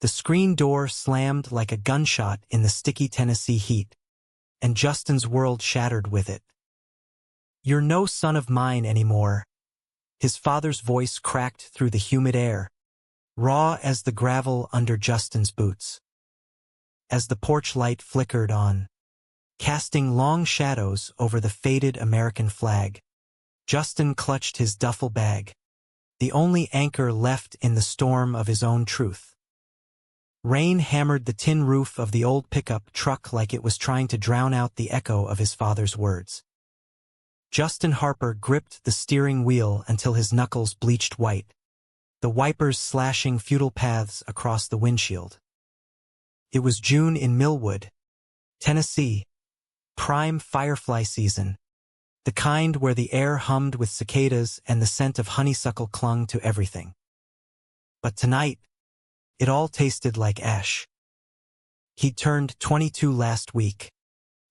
The screen door slammed like a gunshot in the sticky Tennessee heat, and Justin's world shattered with it. "You're no son of mine anymore." His father's voice cracked through the humid air, raw as the gravel under Justin's boots. As the porch light flickered on, casting long shadows over the faded American flag, Justin clutched his duffel bag, the only anchor left in the storm of his own truth. Rain hammered the tin roof of the old pickup truck like it was trying to drown out the echo of his father's words. Justin Harper gripped the steering wheel until his knuckles bleached white, the wipers slashing futile paths across the windshield. It was June in Millwood, Tennessee, prime firefly season, the kind where the air hummed with cicadas and the scent of honeysuckle clung to everything. But tonight, it all tasted like ash. He'd turned 22 last week,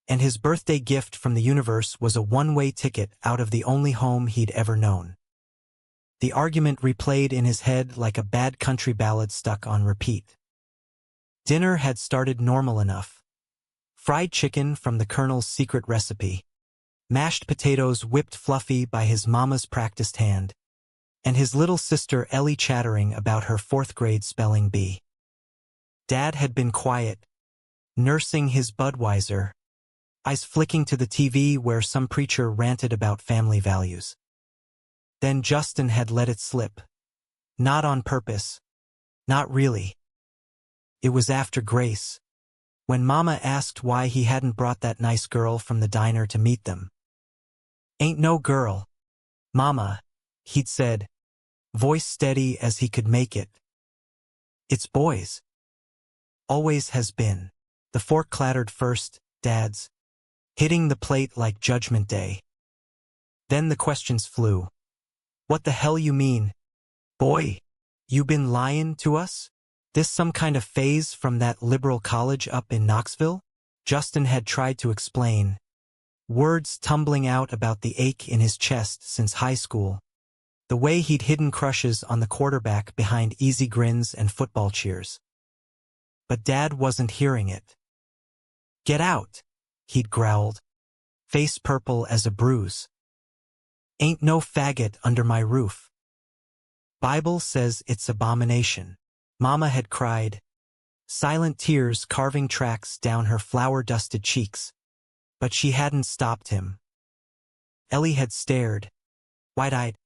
and his birthday gift from the universe was a one-way ticket out of the only home he'd ever known. The argument replayed in his head like a bad country ballad stuck on repeat. Dinner had started normal enough. Fried chicken from the Colonel's secret recipe, mashed potatoes whipped fluffy by his mama's practiced hand, and his little sister Ellie chattering about her fourth-grade spelling bee. Dad had been quiet, nursing his Budweiser, eyes flicking to the TV where some preacher ranted about family values. Then Justin had let it slip. Not on purpose. Not really. It was after Grace, when Mama asked why he hadn't brought that nice girl from the diner to meet them. "Ain't no girl, Mama," he'd said, voice steady as he could make it. "It's boys. Always has been." The fork clattered first, Dad's, hitting the plate like Judgment Day. Then the questions flew. "What the hell you mean? Boy, you been lying to us? This some kind of phase from that liberal college up in Knoxville?" Justin had tried to explain, words tumbling out about the ache in his chest since high school, the way he'd hidden crushes on the quarterback behind easy grins and football cheers. But Dad wasn't hearing it. "Get out," he'd growled, face purple as a bruise. "Ain't no faggot under my roof. Bible says it's abomination." Mama had cried, silent tears carving tracks down her flour-dusted cheeks, but she hadn't stopped him. Ellie had stared, wide-eyed,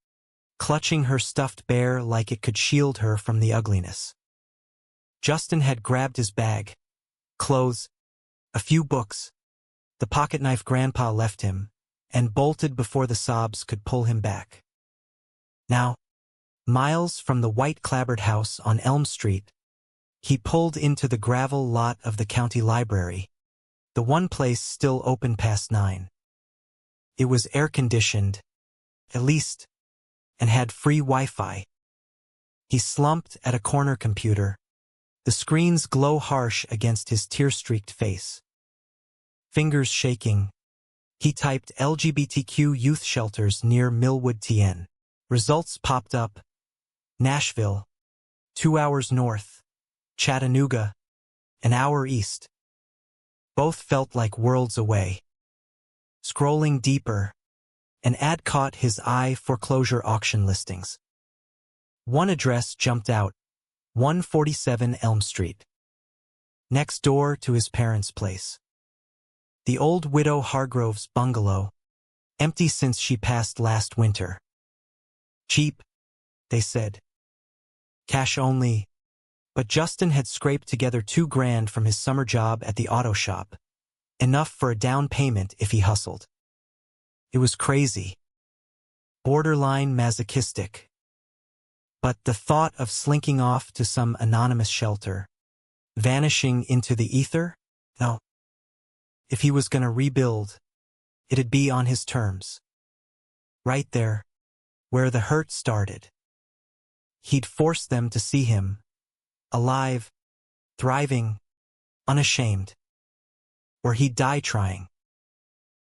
clutching her stuffed bear like it could shield her from the ugliness. Justin had grabbed his bag, clothes, a few books, the pocketknife Grandpa left him, and bolted before the sobs could pull him back. Now, miles from the white-clapboard house on Elm Street, he pulled into the gravel lot of the county library, the one place still open past 9. It was air-conditioned, at least, and had free Wi-Fi. He slumped at a corner computer, the screen's glow harsh against his tear-streaked face. Fingers shaking, he typed LGBTQ youth shelters near Millwood, TN. Results popped up. Nashville, 2 hours north. Chattanooga, an hour east. Both felt like worlds away. Scrolling deeper, an ad caught his eye: foreclosure auction listings. One address jumped out, 147 Elm Street. Next door to his parents' place. The old widow Hargrove's bungalow, empty since she passed last winter. Cheap, they said. Cash only, but Justin had scraped together $2,000 from his summer job at the auto shop, enough for a down payment if he hustled. It was crazy, borderline masochistic. But the thought of slinking off to some anonymous shelter, vanishing into the ether? No. If he was going to rebuild, it'd be on his terms. Right there, where the hurt started. He'd force them to see him, alive, thriving, unashamed. Or he'd die trying.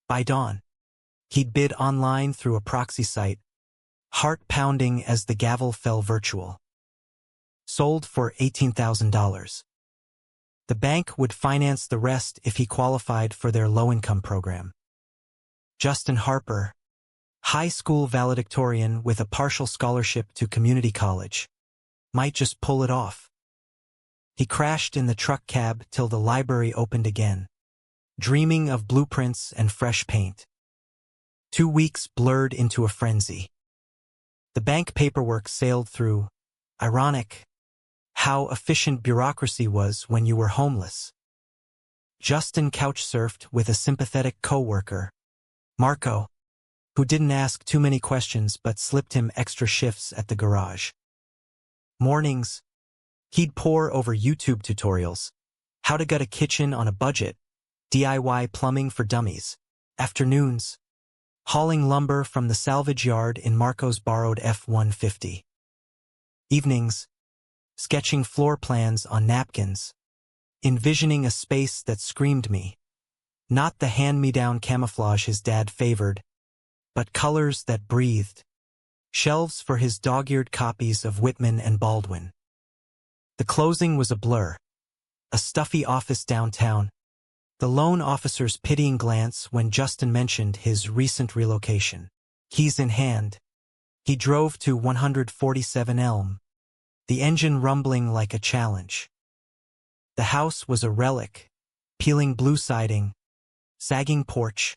By dawn, he'd bid online through a proxy site, heart pounding as the gavel fell virtual. sold for $18,000. The bank would finance the rest if he qualified for their low-income program. Justin Harper, high school valedictorian with a partial scholarship to community college, might just pull it off. He crashed in the truck cab till the library opened again, dreaming of blueprints and fresh paint. 2 weeks blurred into a frenzy. The bank paperwork sailed through. Ironic how efficient bureaucracy was when you were homeless. Justin couch-surfed with a sympathetic co-worker, Marco, who didn't ask too many questions but slipped him extra shifts at the garage. Mornings, he'd pore over YouTube tutorials, how to gut a kitchen on a budget, DIY plumbing for dummies. Afternoons, hauling lumber from the salvage yard in Marco's borrowed F-150. Evenings, sketching floor plans on napkins, envisioning a space that screamed me. Not the hand-me-down camouflage his dad favored, but colors that breathed. Shelves for his dog-eared copies of Whitman and Baldwin. The closing was a blur. A stuffy office downtown. The loan officer's pitying glance when Justin mentioned his recent relocation. Keys in hand, he drove to 147 Elm, the engine rumbling like a challenge. The house was a relic, peeling blue siding, sagging porch,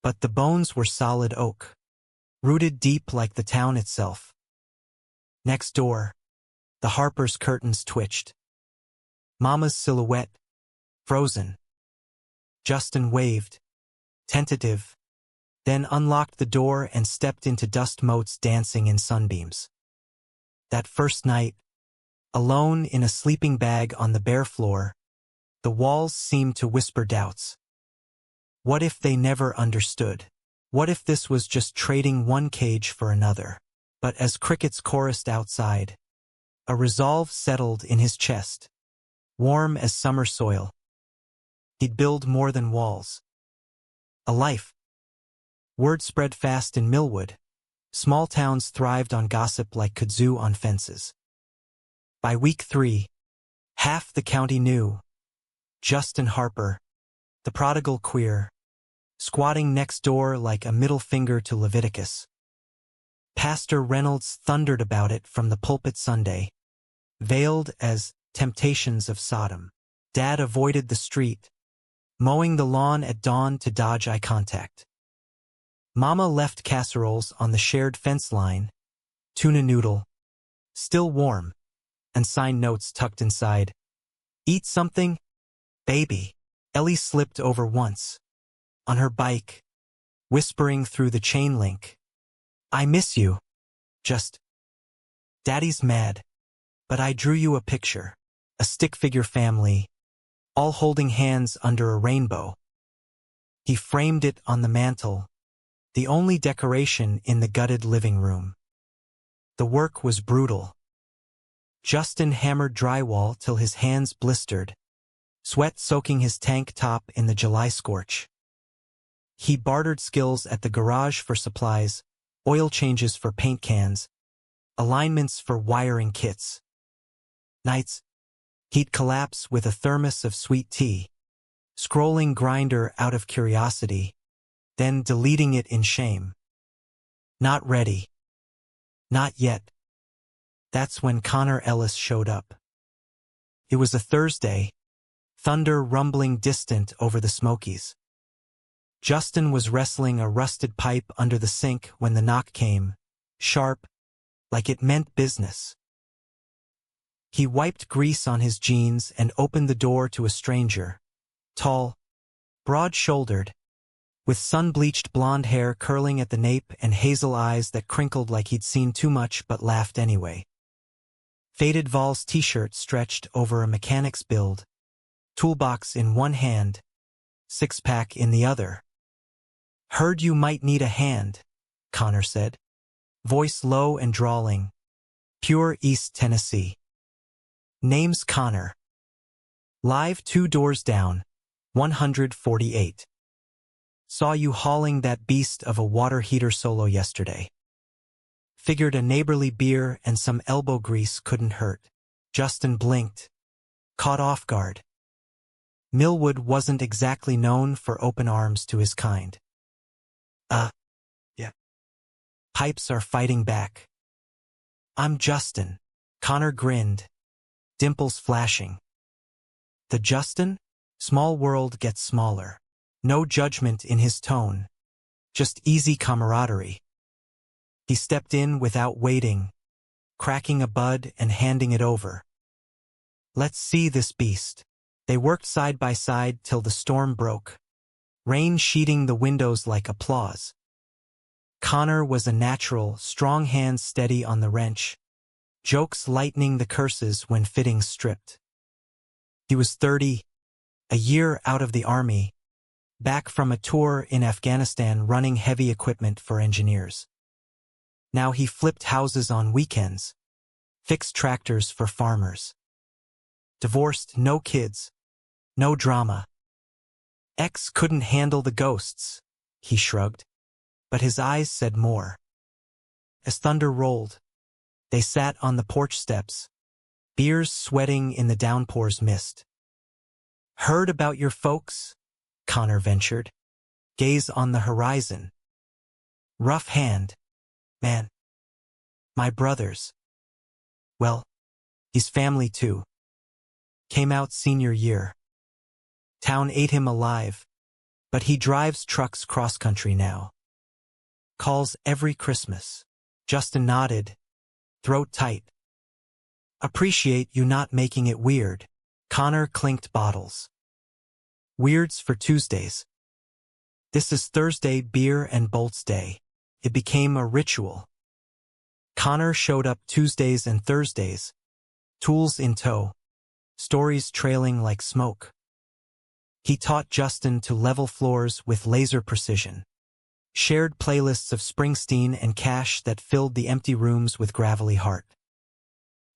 but the bones were solid oak, rooted deep like the town itself. Next door, the Harper's curtains twitched. Mama's silhouette, frozen. Justin waved, tentative, then unlocked the door and stepped into dust motes dancing in sunbeams. That first night, alone in a sleeping bag on the bare floor, the walls seemed to whisper doubts. What if they never understood? What if this was just trading one cage for another? But as crickets chorused outside, a resolve settled in his chest, warm as summer soil. He'd build more than walls. A life. Word spread fast in Millwood. Small towns thrived on gossip like kudzu on fences. By week 3, half the county knew. Justin Harper, the prodigal queer, squatting next door like a middle finger to Leviticus. Pastor Reynolds thundered about it from the pulpit Sunday, veiled as temptations of Sodom. Dad avoided the street, mowing the lawn at dawn to dodge eye contact. Mama left casseroles on the shared fence line, tuna noodle, still warm, and sign notes tucked inside. Eat something, baby. Ellie slipped over once, on her bike, whispering through the chain link. I miss you. Just. Daddy's mad, but I drew you a picture, a stick-figure family, all holding hands under a rainbow. He framed it on the mantel, the only decoration in the gutted living room. The work was brutal. Justin hammered drywall till his hands blistered, sweat soaking his tank top in the July scorch. He bartered skills at the garage for supplies, oil changes for paint cans, alignments for wiring kits. Nights, he'd collapse with a thermos of sweet tea, scrolling Grindr out of curiosity, then deleting it in shame. Not ready. Not yet. That's when Connor Ellis showed up. It was a Thursday, thunder rumbling distant over the Smokies. Justin was wrestling a rusted pipe under the sink when the knock came, sharp, like it meant business. He wiped grease on his jeans and opened the door to a stranger, tall, broad-shouldered, with sun-bleached blonde hair curling at the nape and hazel eyes that crinkled like he'd seen too much but laughed anyway. Faded Vols t-shirt stretched over a mechanic's build, toolbox in one hand, six-pack in the other. Heard you might need a hand, Connor said, voice low and drawling. Pure East Tennessee. Name's Connor. Live 2 doors down, 148. Saw you hauling that beast of a water heater solo yesterday. Figured a neighborly beer and some elbow grease couldn't hurt. Justin blinked, caught off guard. Millwood wasn't exactly known for open arms to his kind. Yeah. Pipes are fighting back. I'm Justin. Connor grinned, dimples flashing. The Justin? Small world gets smaller. No judgment in his tone, just easy camaraderie. He stepped in without waiting, cracking a bud and handing it over. Let's see this beast. They worked side by side till the storm broke, rain sheeting the windows like applause. Connor was a natural, strong hands steady on the wrench, jokes lightening the curses when fittings stripped. He was 30, a year out of the army, back from a tour in Afghanistan running heavy equipment for engineers. Now he flipped houses on weekends, fixed tractors for farmers. Divorced, no kids, no drama. Ex couldn't handle the ghosts, he shrugged, but his eyes said more. As thunder rolled, they sat on the porch steps, beers sweating in the downpour's mist. Heard about your folks? Connor ventured, gaze on the horizon. Rough hand, man. My brothers. Well, he's family too. Came out senior year. Town ate him alive, but he drives trucks cross-country now. Calls every Christmas. Justin nodded, throat tight. Appreciate you not making it weird. Connor clinked bottles. Weirds for Tuesdays. This is Thursday beer and bolts day. It became a ritual. Connor showed up Tuesdays and Thursdays, tools in tow, stories trailing like smoke. He taught Justin to level floors with laser precision, shared playlists of Springsteen and Cash that filled the empty rooms with gravelly heart.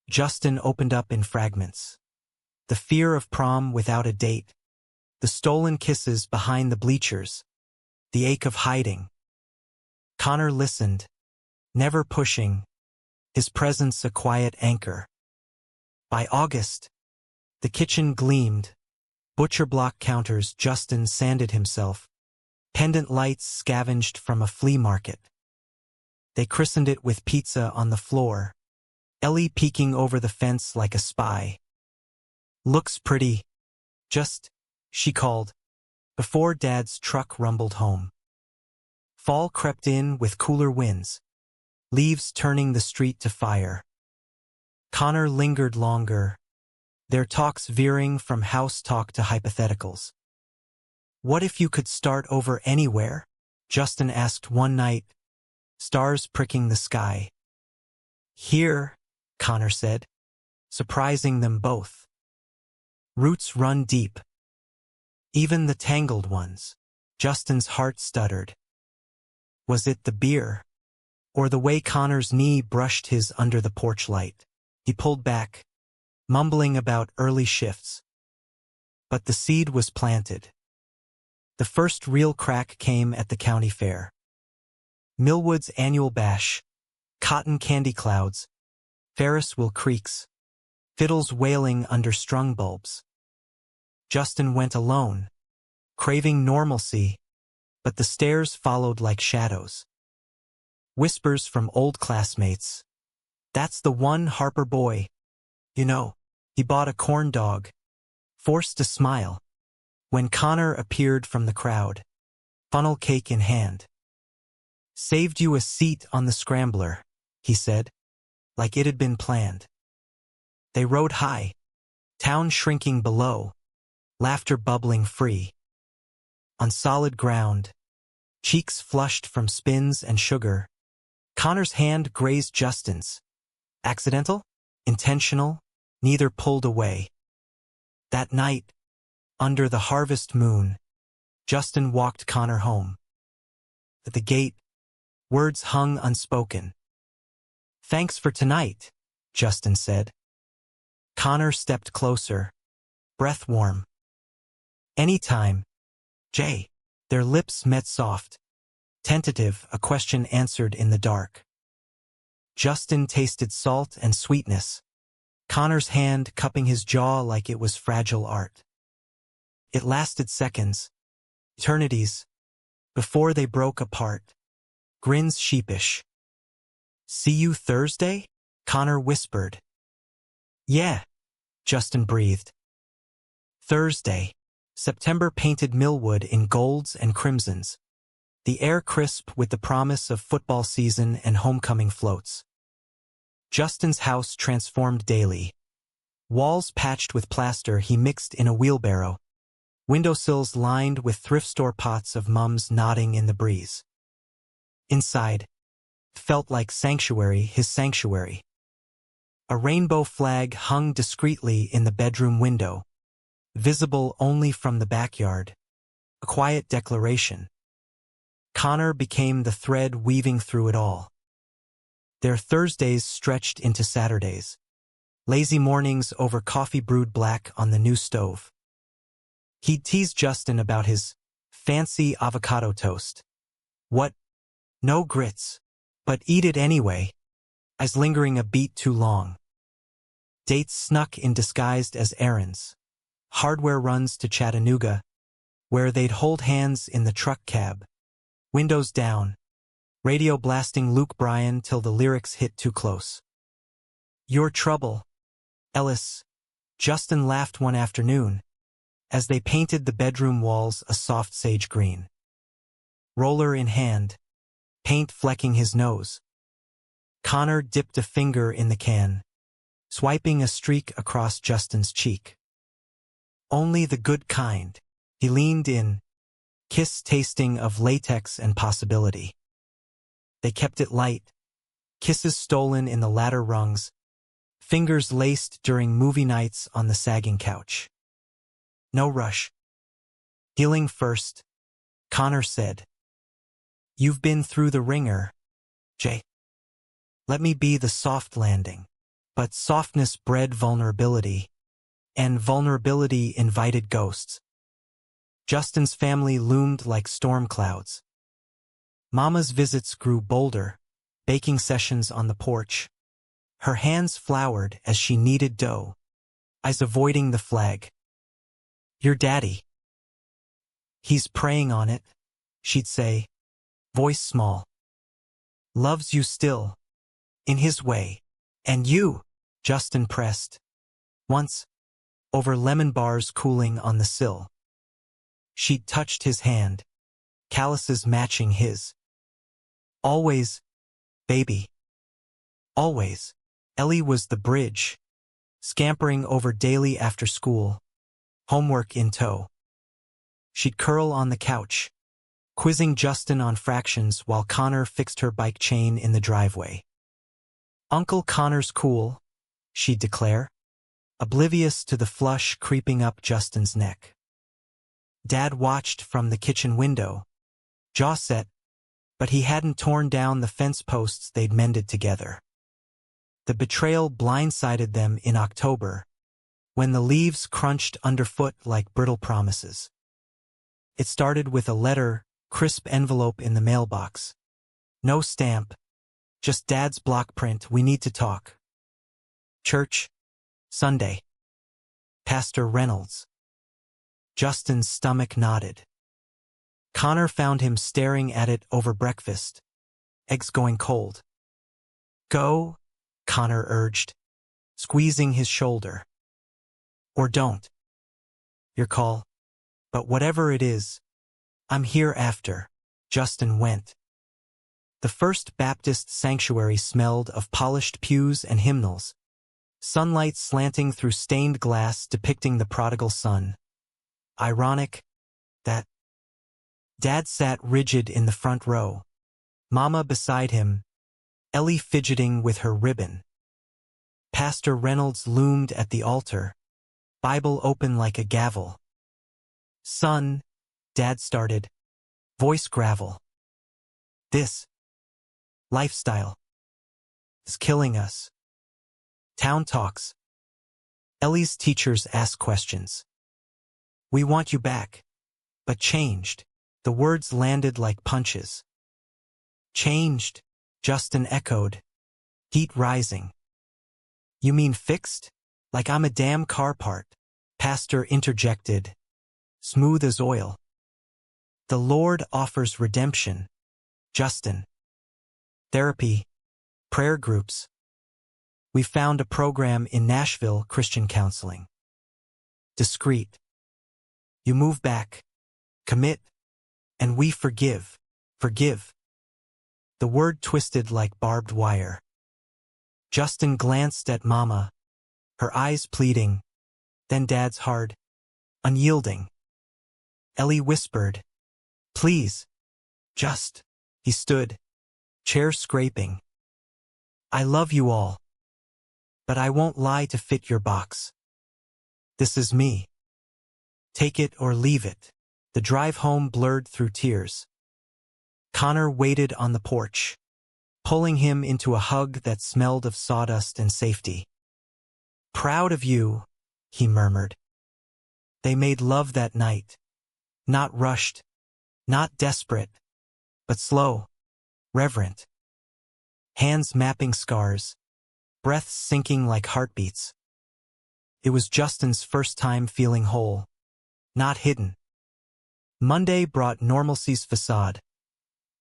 Justin opened up in fragments. The fear of prom without a date, the stolen kisses behind the bleachers, the ache of hiding. Connor listened, never pushing, his presence a quiet anchor. By August, the kitchen gleamed, butcher block counters Justin sanded himself, pendant lights scavenged from a flea market. They christened it with pizza on the floor, Ellie peeking over the fence like a spy. Looks pretty, just, she called, before Dad's truck rumbled home. Fall crept in with cooler winds, leaves turning the street to fire. Connor lingered longer, their talks veering from house talk to hypotheticals. What if you could start over anywhere? Justin asked one night, stars pricking the sky. Here, Connor said, surprising them both. Roots run deep. Even the tangled ones. Justin's heart stuttered. Was it the beer? Or the way Connor's knee brushed his under the porch light? He pulled back, mumbling about early shifts. But the seed was planted. The first real crack came at the county fair. Millwood's annual bash, cotton candy clouds, Ferris wheel creaks, fiddles wailing under strung bulbs. Justin went alone, craving normalcy, but the stares followed like shadows. Whispers from old classmates. That's the one Harper boy. You know, he bought a corn dog. Forced to smile. When Connor appeared from the crowd, funnel cake in hand. Saved you a seat on the scrambler, he said, like it had been planned. They rode high, town shrinking below, laughter bubbling free. On solid ground, cheeks flushed from spins and sugar, Connor's hand grazed Justin's. Accidental? Intentional? Neither pulled away. That night, under the harvest moon, Justin walked Connor home. At the gate, words hung unspoken. Thanks for tonight, Justin said. Connor stepped closer, breath warm. Anytime, Jay. Their lips met soft, tentative, a question answered in the dark. Justin tasted salt and sweetness. Connor's hand cupping his jaw like it was fragile art. It lasted seconds, eternities, before they broke apart. Grins sheepish. "See you Thursday?" Connor whispered. "Yeah," Justin breathed. Thursday. September painted Millwood in golds and crimsons. The air crisp with the promise of football season and homecoming floats. Justin's house transformed daily. Walls patched with plaster he mixed in a wheelbarrow. Windowsills lined with thrift store pots of mums nodding in the breeze. Inside, felt like sanctuary, his sanctuary. A rainbow flag hung discreetly in the bedroom window, visible only from the backyard. A quiet declaration. Connor became the thread weaving through it all. Their Thursdays stretched into Saturdays. Lazy mornings over coffee brewed black on the new stove. He'd tease Justin about his fancy avocado toast. What? No grits. But eat it anyway. As lingering a beat too long. Dates snuck in disguised as errands. Hardware runs to Chattanooga, where they'd hold hands in the truck cab. Windows down. Radio blasting Luke Bryan till the lyrics hit too close. "Your trouble, Ellis," Justin laughed one afternoon, as they painted the bedroom walls a soft sage green. Roller in hand, paint flecking his nose. Connor dipped a finger in the can, swiping a streak across Justin's cheek. Only the good kind. He leaned in, kiss tasting of latex and possibility. They kept it light, kisses stolen in the latter rungs, fingers laced during movie nights on the sagging couch. No rush. "Healing first," Connor said. "You've been through the ringer, Jay. Let me be the soft landing." But softness bred vulnerability, and vulnerability invited ghosts. Justin's family loomed like storm clouds. Mama's visits grew bolder, baking sessions on the porch. Her hands floured as she kneaded dough, eyes avoiding the flag. "Your daddy. He's praying on it," she'd say, voice small. "Loves you still, in his way. And you," Justin pressed. Once, over lemon bars cooling on the sill. She'd touched his hand, calluses matching his. "Always, baby. Always." Ellie was the bridge, scampering over daily after school, homework in tow. She'd curl on the couch, quizzing Justin on fractions while Connor fixed her bike chain in the driveway. "Uncle Connor's cool," she'd declare, oblivious to the flush creeping up Justin's neck. Dad watched from the kitchen window, jaw set, but he hadn't torn down the fence posts they'd mended together. The betrayal blindsided them in October, when the leaves crunched underfoot like brittle promises. It started with a letter, crisp envelope in the mailbox. No stamp, just Dad's block print. "We need to talk. Church, Sunday. Pastor Reynolds." Justin's stomach nodded. Connor found him staring at it over breakfast, eggs going cold. "Go," Connor urged, squeezing his shoulder. "Or don't. Your call. But whatever it is, I'm here after." Justin went. The First Baptist sanctuary smelled of polished pews and hymnals, sunlight slanting through stained glass depicting the prodigal son. Ironic that Dad sat rigid in the front row, Mama beside him, Ellie fidgeting with her ribbon. Pastor Reynolds loomed at the altar, Bible open like a gavel. "Son," Dad started, voice gravel. "This lifestyle is killing us. Town talks. Ellie's teachers ask questions. We want you back, but changed." The words landed like punches. "Changed," Justin echoed, heat rising. "You mean fixed?" Like I'm a damn car part, Pastor interjected, smooth as oil. The Lord offers redemption, Justin. Therapy, prayer groups. We found a program in Nashville, Christian counseling. Discreet. You move back, commit, and we forgive. Forgive. The word twisted like barbed wire. Justin glanced at Mama, her eyes pleading, then Dad's hard, unyielding. Ellie whispered, "Please, just." He stood, chair scraping. "I love you all, but I won't lie to fit your box. This is me. Take it or leave it." The drive home blurred through tears. Connor waited on the porch, pulling him into a hug that smelled of sawdust and safety. "Proud of you," he murmured. They made love that night. Not rushed, not desperate, but slow, reverent. Hands mapping scars, breaths sinking like heartbeats. It was Justin's first time feeling whole, not hidden. Monday brought normalcy's facade.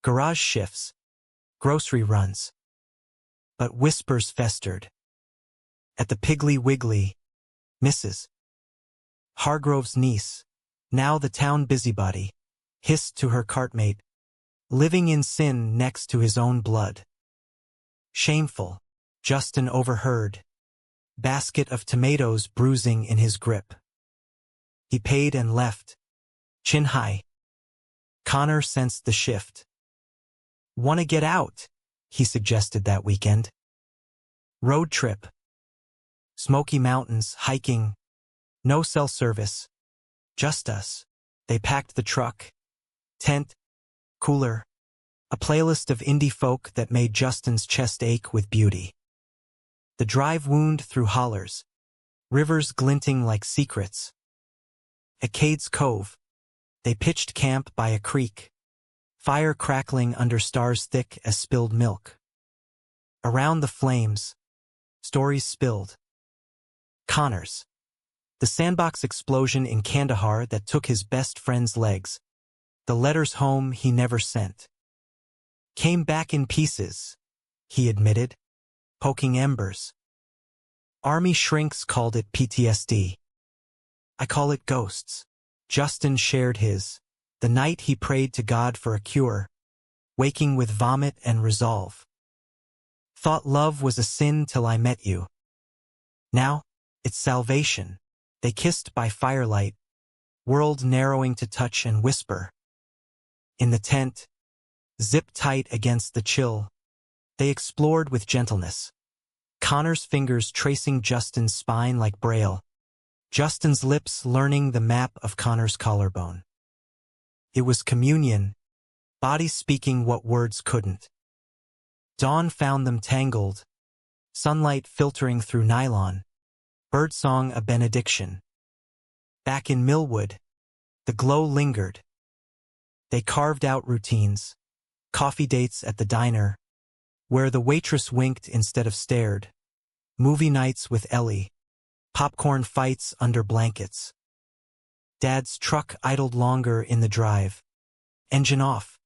Garage shifts, grocery runs. But whispers festered. At the Piggly Wiggly, Mrs. Hargrove's niece, now the town busybody, hissed to her cartmate, living in sin next to his own blood. Shameful, Justin overheard. Basket of tomatoes bruising in his grip. He paid and left, chin high. Connor sensed the shift. "Wanna get out?" he suggested that weekend. Road trip. Smoky Mountains, hiking. No cell service. Just us. They packed the truck. Tent. Cooler. A playlist of indie folk that made Justin's chest ache with beauty. The drive wound through hollers. Rivers glinting like secrets. At Cades Cove, they pitched camp by a creek. Fire crackling under stars thick as spilled milk. Around the flames, stories spilled. Connor's. The sandbox explosion in Kandahar that took his best friend's legs. The letters home he never sent. Came back in pieces, he admitted, poking embers. Army shrinks called it PTSD. I call it ghosts. Justin shared his. The night he prayed to God for a cure, waking with vomit and resolve. Thought love was a sin till I met you. Now, it's salvation. They kissed by firelight, world narrowing to touch and whisper. In the tent, zip tight against the chill, they explored with gentleness. Connor's fingers tracing Justin's spine like braille. Justin's lips learning the map of Connor's collarbone. It was communion, body speaking what words couldn't. Dawn found them tangled, sunlight filtering through nylon, birdsong a benediction. Back in Millwood, the glow lingered. They carved out routines, coffee dates at the diner, where the waitress winked instead of stared, movie nights with Ellie, popcorn fights under blankets. Dad's truck idled longer in the drive, engine off,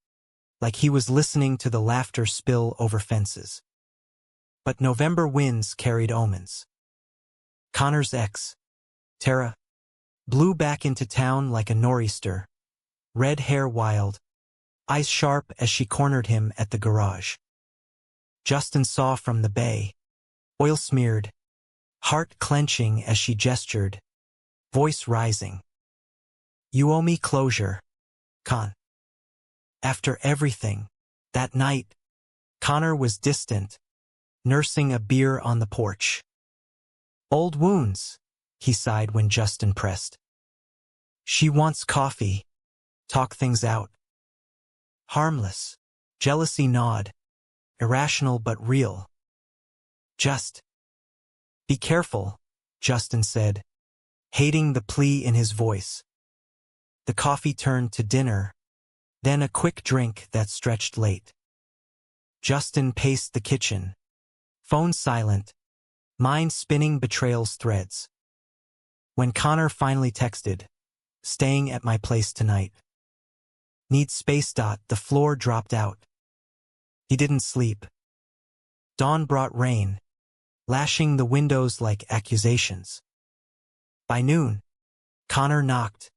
like he was listening to the laughter spill over fences. But November winds carried omens. Connor's ex, Tara, blew back into town like a nor'easter, red hair wild, eyes sharp as she cornered him at the garage. Justin saw from the bay, oil-smeared, heart clenching as she gestured, voice rising. "You owe me closure, Con." After everything, that night, Connor was distant, nursing a beer on the porch. "Old wounds," he sighed when Justin pressed. "She wants coffee. Talk things out." Harmless, jealousy gnawed, irrational but real. "Just be careful," Justin said, hating the plea in his voice. The coffee turned to dinner, then a quick drink that stretched late. Justin paced the kitchen, phone silent, mind spinning betrayal's threads. When Connor finally texted, "Staying at my place tonight. Need space. The floor dropped out. He didn't sleep. Dawn brought rain, lashing the windows like accusations. By noon, Connor knocked,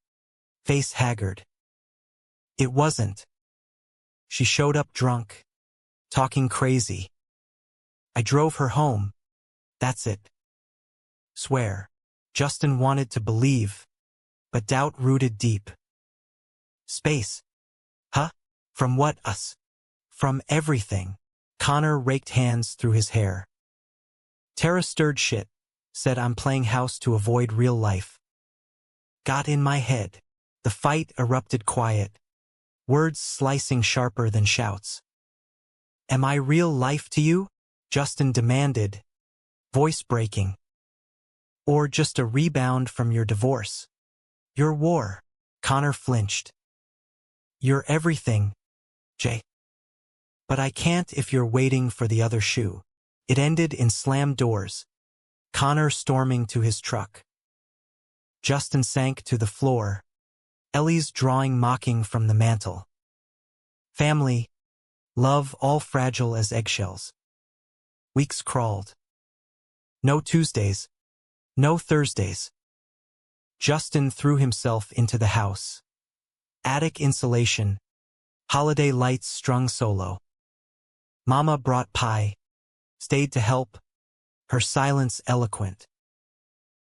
face haggard. It wasn't. She showed up drunk, talking crazy. I drove her home. That's it. Swear. Justin wanted to believe, but doubt rooted deep. Space. Huh? From what? Us. From everything. Connor raked hands through his hair. Tara stirred shit, said I'm playing house to avoid real life. Got in my head. The fight erupted quiet, words slicing sharper than shouts. Am I real life to you? Justin demanded, voice breaking. Or just a rebound from your divorce? Your war. Connor flinched. You're everything, Jay. But I can't if you're waiting for the other shoe. It ended in slammed doors, Connor storming to his truck. Justin sank to the floor, Ellie's drawing mocking from the mantel. Family, love all fragile as eggshells. Weeks crawled. No Tuesdays, no Thursdays. Justin threw himself into the house. Attic insulation, holiday lights strung solo. Mama brought pie, stayed to help, her silence eloquent.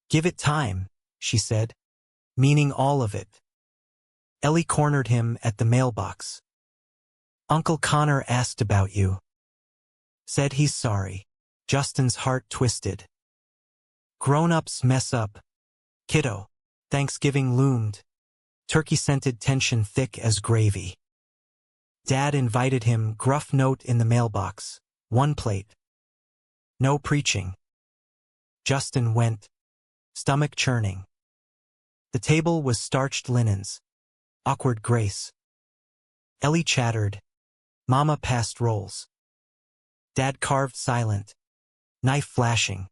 Give it time, she said, meaning all of it. Ellie cornered him at the mailbox. Uncle Connor asked about you. Said he's sorry. Justin's heart twisted. Grown-ups mess up. Kiddo. Thanksgiving loomed. Turkey-scented tension thick as gravy. Dad invited him, gruff note in the mailbox. 1 plate. No preaching. Justin went, stomach churning. The table was starched linens. Awkward grace. Ellie chattered. Mama passed rolls. Dad carved silent, knife flashing.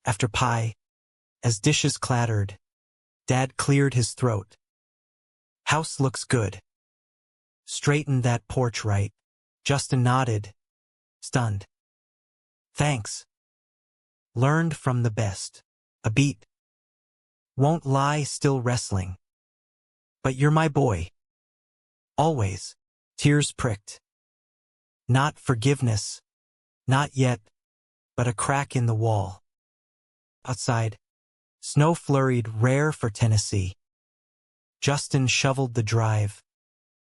After pie, as dishes clattered, Dad cleared his throat. House looks good. Straighten that porch right. Justin nodded, stunned. Thanks. Learned from the best. A beat. Won't lie, still wrestling. But you're my boy. Always. Tears pricked. Not forgiveness. Not yet. But a crack in the wall. Outside. Snow flurried, rare for Tennessee. Justin shoveled the drive,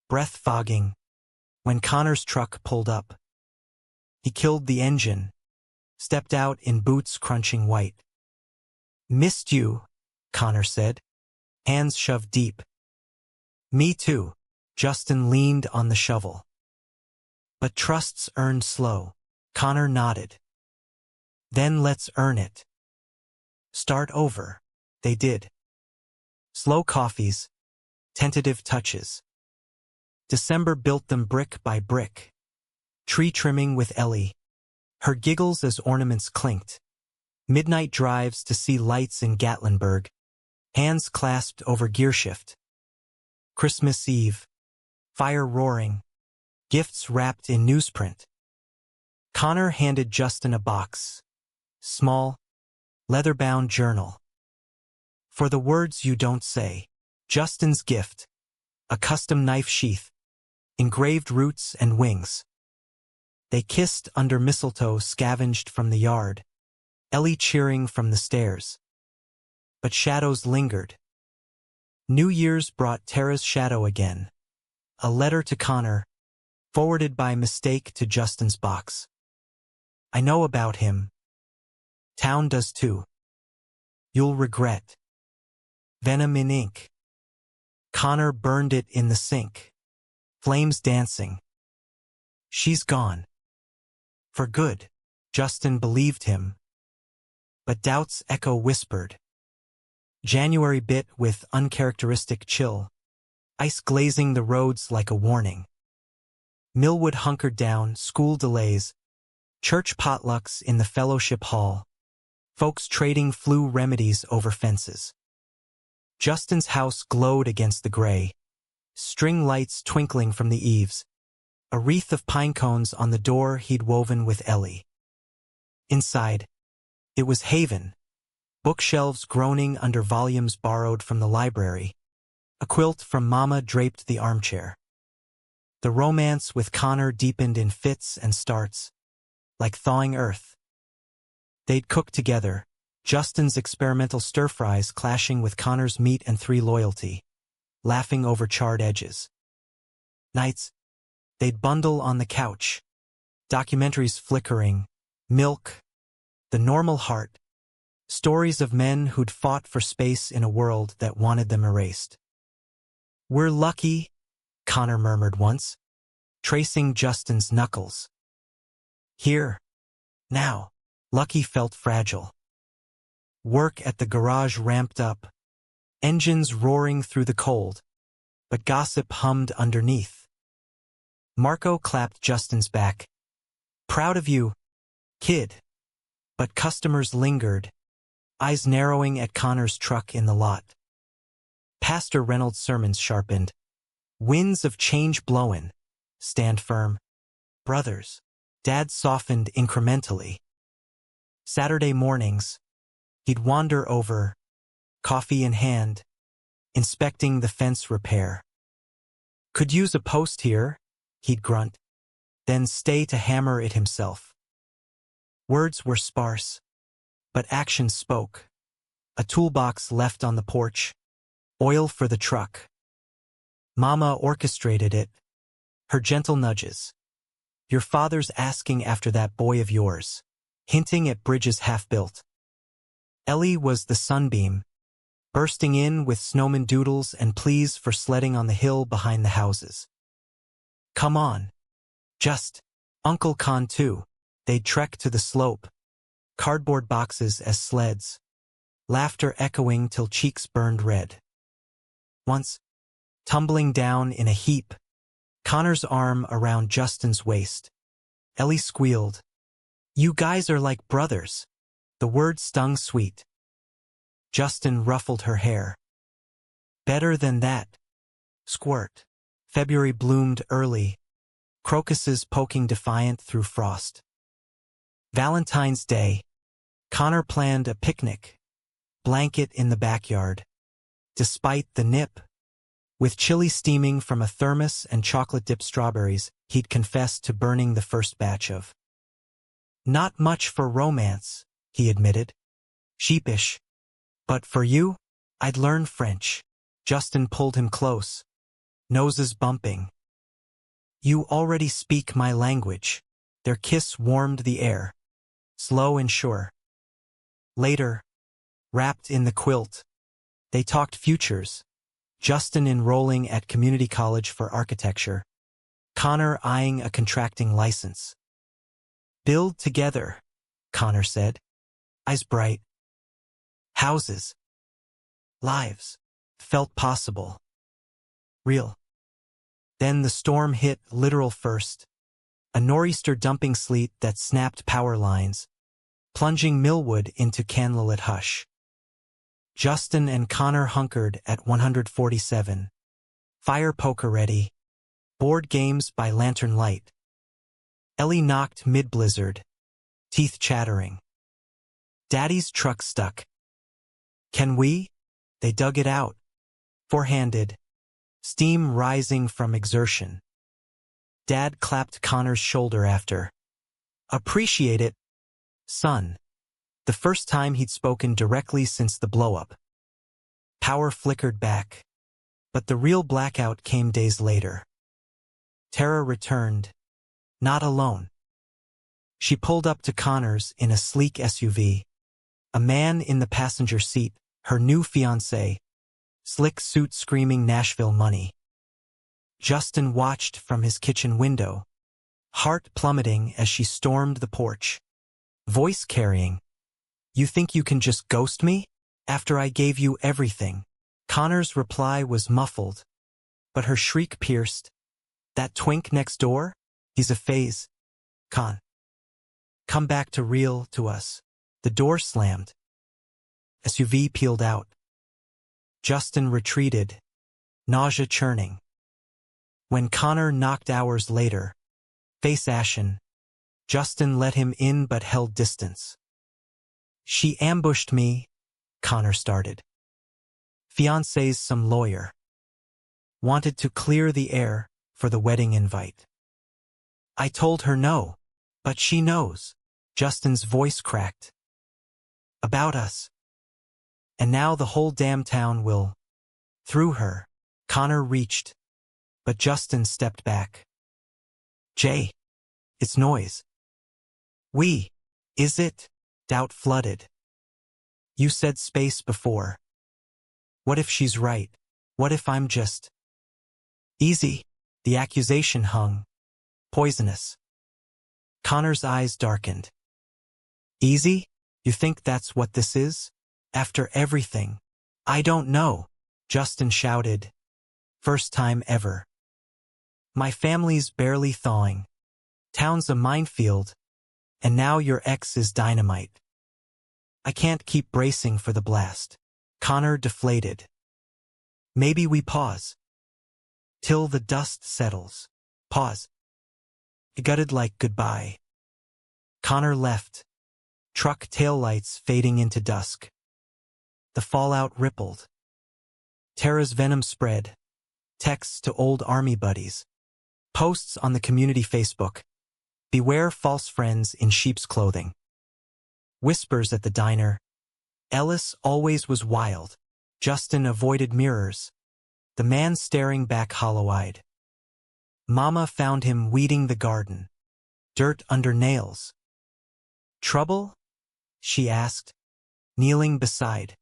breath fogging, when Connor's truck pulled up. He killed the engine, stepped out in boots crunching white. Missed you, Connor said, hands shoved deep. Me too. Justin leaned on the shovel. But trust's earned slow. Connor nodded. Then let's earn it. Start over. They did. Slow coffees, tentative touches. December built them brick by brick. Tree trimming with Ellie. Her giggles as ornaments clinked. Midnight drives to see lights in Gatlinburg. Hands clasped over gearshift. Christmas Eve. Fire roaring. Gifts wrapped in newsprint. Connor handed Justin a box. Small, leather-bound journal. For the words you don't say. Justin's gift. A custom knife sheath. Engraved roots and wings. They kissed under mistletoe scavenged from the yard. Ellie cheering from the stairs. But shadows lingered. New Year's brought Tara's shadow again. A letter to Connor, forwarded by mistake to Justin's box. I know about him. Town does too. You'll regret. Venom in ink. Connor burned it in the sink. Flames dancing. She's gone. For good. Justin believed him. But doubt's echo whispered. January bit with uncharacteristic chill. Ice glazing the roads like a warning. Millwood hunkered down, school delays. Church potlucks in the fellowship hall. folks trading flu remedies over fences. Justin's house glowed against the gray, string lights twinkling from the eaves, a wreath of pine cones on the door he'd woven with Ellie. Inside, it was haven, bookshelves groaning under volumes borrowed from the library. A quilt from Mama draped the armchair. The romance with Connor deepened in fits and starts, like thawing earth. They'd cook together, Justin's experimental stir-fries clashing with Connor's meat and three loyalty, laughing over charred edges. Nights, they'd bundle on the couch, documentaries flickering, milk, the normal heart, stories of men who'd fought for space in a world that wanted them erased. "We're lucky," Connor murmured once, tracing Justin's knuckles. Here, now, lucky felt fragile. Work at the garage ramped up, engines roaring through the cold, but gossip hummed underneath. Marco clapped Justin's back. "Proud of you, kid." But customers lingered, eyes narrowing at Connor's truck in the lot. Pastor Reynolds' sermons sharpened. "Winds of change blowin'. Stand firm. Brothers." Dad softened incrementally. Saturday mornings, he'd wander over, coffee in hand, inspecting the fence repair. "Could use a post here," he'd grunt, then stay to hammer it himself. Words were sparse, but action spoke. A toolbox left on the porch, oil for the truck. Mama orchestrated it, her gentle nudges. "Your father's asking after that boy of yours," hinting at bridges half-built. Ellie was the sunbeam, bursting in with snowman doodles and pleas for sledding on the hill behind the houses. "Come on. Just, Uncle Con too." They'd trek to the slope, cardboard boxes as sleds, laughter echoing till cheeks burned red. Once, tumbling down in a heap, Connor's arm around Justin's waist. Ellie squealed, "You guys are like brothers." The word stung sweet. Justin ruffled her hair. "Better than that." Squirt. February bloomed early, crocuses poking defiant through frost. Valentine's Day, Connor planned a picnic, blanket in the backyard. Despite the nip, with chili steaming from a thermos and chocolate-dipped strawberries, he'd confessed to burning the first batch of. "Not much for romance," he admitted. Sheepish. "But for you, I'd learn French." Justin pulled him close, noses bumping. "You already speak my language." Their kiss warmed the air, slow and sure. Later, wrapped in the quilt, they talked futures. Justin enrolling at community college for architecture, Connor eyeing a contracting license. "Build together," Connor said, eyes bright. Houses, lives, felt possible. Real. Then the storm hit, literal first. A nor'easter dumping sleet that snapped power lines, plunging Millwood into candlelit hush. Justin and Connor hunkered at 147. Fire poker ready. Board games by lantern light. Ellie knocked mid-blizzard, teeth chattering. Daddy's truck stuck. "Can we?" They dug it out, four-handed, steam rising from exertion. Dad clapped Connor's shoulder after. "Appreciate it, son." The first time he'd spoken directly since the blow-up. Power flickered back, but the real blackout came days later. Tara returned, not alone. She pulled up to Connor's in a sleek SUV. A man in the passenger seat, her new fiancé, slick suit screaming Nashville money. Justin watched from his kitchen window, heart plummeting as she stormed the porch. Voice carrying, "You think you can just ghost me? After I gave you everything." Connor's reply was muffled, but her shriek pierced. "That twink next door? He's a phase. Con. Come back to real to us." The door slammed. SUV peeled out. Justin retreated, nausea churning. When Connor knocked hours later, face ashen, Justin let him in but held distance. She ambushed me, Connor started. Fiancé's some lawyer. Wanted to clear the air for the wedding invite. I told her no, but she knows. Justin's voice cracked. About us. And now the whole damn town will. Through her, Connor reached, but Justin stepped back. Jay, it's noise. Is it? Doubt flooded. You said space before. What if she's right? What if I'm just... Easy. The accusation hung. Poisonous. Connor's eyes darkened. Easy? You think that's what this is? After everything? I don't know, Justin shouted. First time ever. My family's barely thawing. Town's a minefield. And now your ex is dynamite. I can't keep bracing for the blast. Connor deflated. Maybe we pause. Till the dust settles. Pause. It gutted like goodbye. Connor left. Truck taillights fading into dusk. The fallout rippled. Tara's venom spread. Texts to old army buddies. Posts on the community Facebook. Beware false friends in sheep's clothing. Whispers at the diner. Ellis always was wild. Justin avoided mirrors. The man staring back hollow-eyed. Mama found him weeding the garden. Dirt under nails. Trouble? She asked, kneeling beside.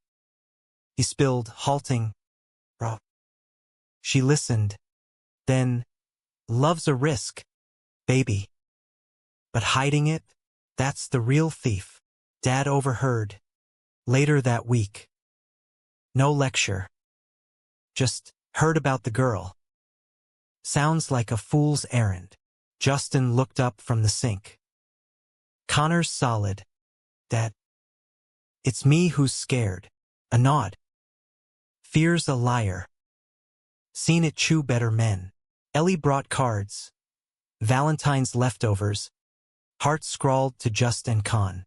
He spilled, halting. Raw. She listened. Then, love's a risk, baby. But hiding it, that's the real thief. Dad overheard. Later that week. No lecture. Just heard about the girl. Sounds like a fool's errand. Justin looked up from the sink. Connor's solid. Dad. It's me who's scared. A nod. Fear's a liar. Seen it chew better men. Ellie brought cards. Valentine's leftovers. Heart scrawled to Just and Con.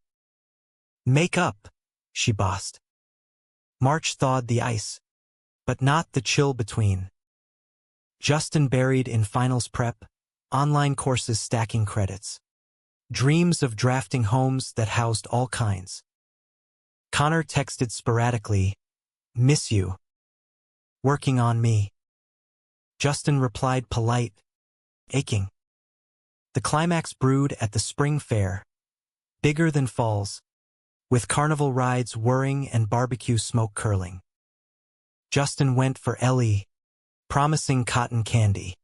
Make up, she bossed. March thawed the ice, but not the chill between. Justin buried in finals prep, online courses stacking credits. Dreams of drafting homes that housed all kinds. Connor texted sporadically, miss you. Working on me. Justin replied polite, aching. The climax brewed at the spring fair, bigger than falls, with carnival rides whirring and barbecue smoke curling. Justin went for Ellie, promising cotton candy.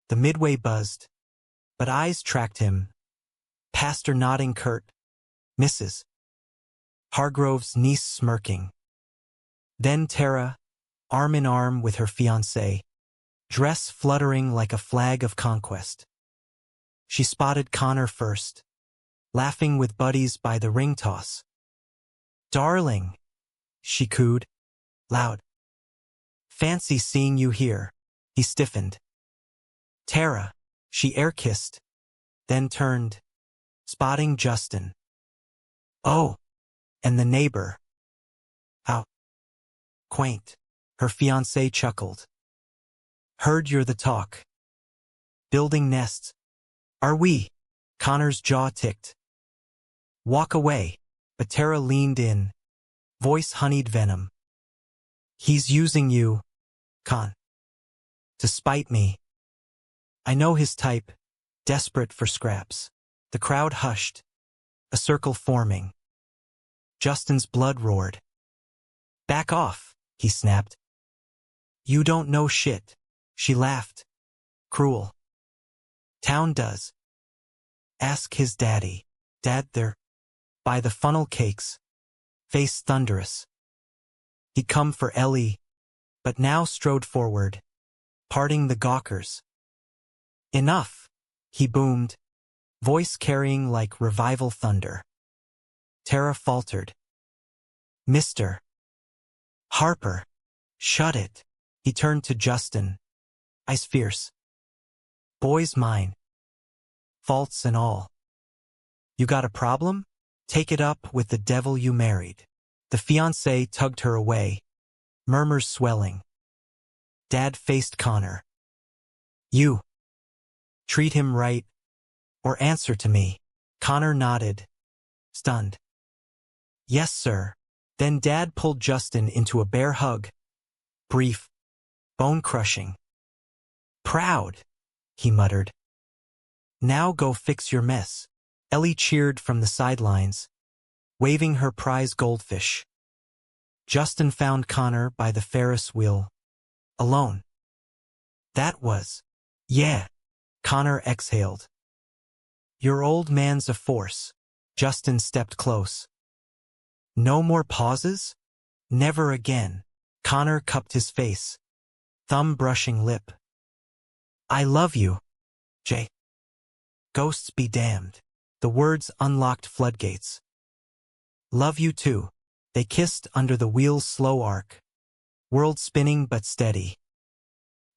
The midway buzzed, but eyes tracked him, past her nodding curt, Mrs. Hargrove's niece smirking. Then Tara, arm in arm with her fiancé, dress fluttering like a flag of conquest. She spotted Connor first, laughing with buddies by the ring toss. Darling, she cooed, loud. Fancy seeing you here. He stiffened. Tara, she air-kissed, then turned, spotting Justin. Oh, and the neighbor. How quaint, her fiancé chuckled. Heard you're the talk. Building nests. Are we? Connor's jaw ticked. Walk away, but Tara leaned in, voice honeyed venom. He's using you, Con. To spite me. I know his type, desperate for scraps. The crowd hushed, a circle forming. Justin's blood roared. Back off, he snapped. You don't know shit, she laughed. Cruel. Town does. Ask his daddy. Dad there. By the funnel cakes. Face thunderous. He'd come for Ellie, but now strode forward, parting the gawkers. Enough, he boomed, voice carrying like revival thunder. Tara faltered. Mr. Harper. Shut it. He turned to Justin. Eyes fierce. Boy's mine. Faults and all. You got a problem? Take it up with the devil you married. The fiancé tugged her away, murmurs swelling. Dad faced Connor. You. Treat him right, or answer to me. Connor nodded, stunned. Yes, sir. Then Dad pulled Justin into a bear hug. Brief, bone-crushing. Proud, he muttered. Now go fix your mess. Ellie cheered from the sidelines, waving her prize goldfish. Justin found Connor by the Ferris wheel, alone. That was, yeah, Connor exhaled. Your old man's a force. Justin stepped close. No more pauses? Never again. Connor cupped his face, thumb brushing lip. I love you, Jay. Ghosts be damned. The words unlocked floodgates. Love you too. They kissed under the wheel's slow arc. World spinning but steady.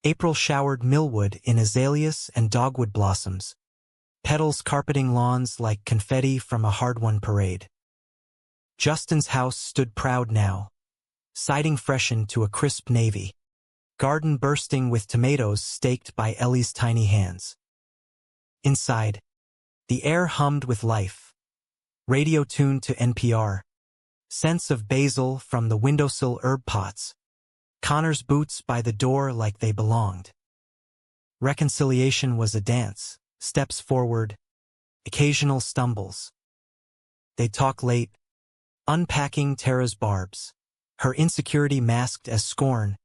April showered Millwood in azaleas and dogwood blossoms, petals carpeting lawns like confetti from a hard-won parade. Justin's house stood proud now, siding freshened to a crisp navy, garden bursting with tomatoes staked by Ellie's tiny hands. Inside, the air hummed with life, radio tuned to NPR, scents of basil from the windowsill herb pots, Connor's boots by the door like they belonged. Reconciliation was a dance, steps forward, occasional stumbles. They'd talk late, unpacking Tara's barbs, her insecurity masked as scorn,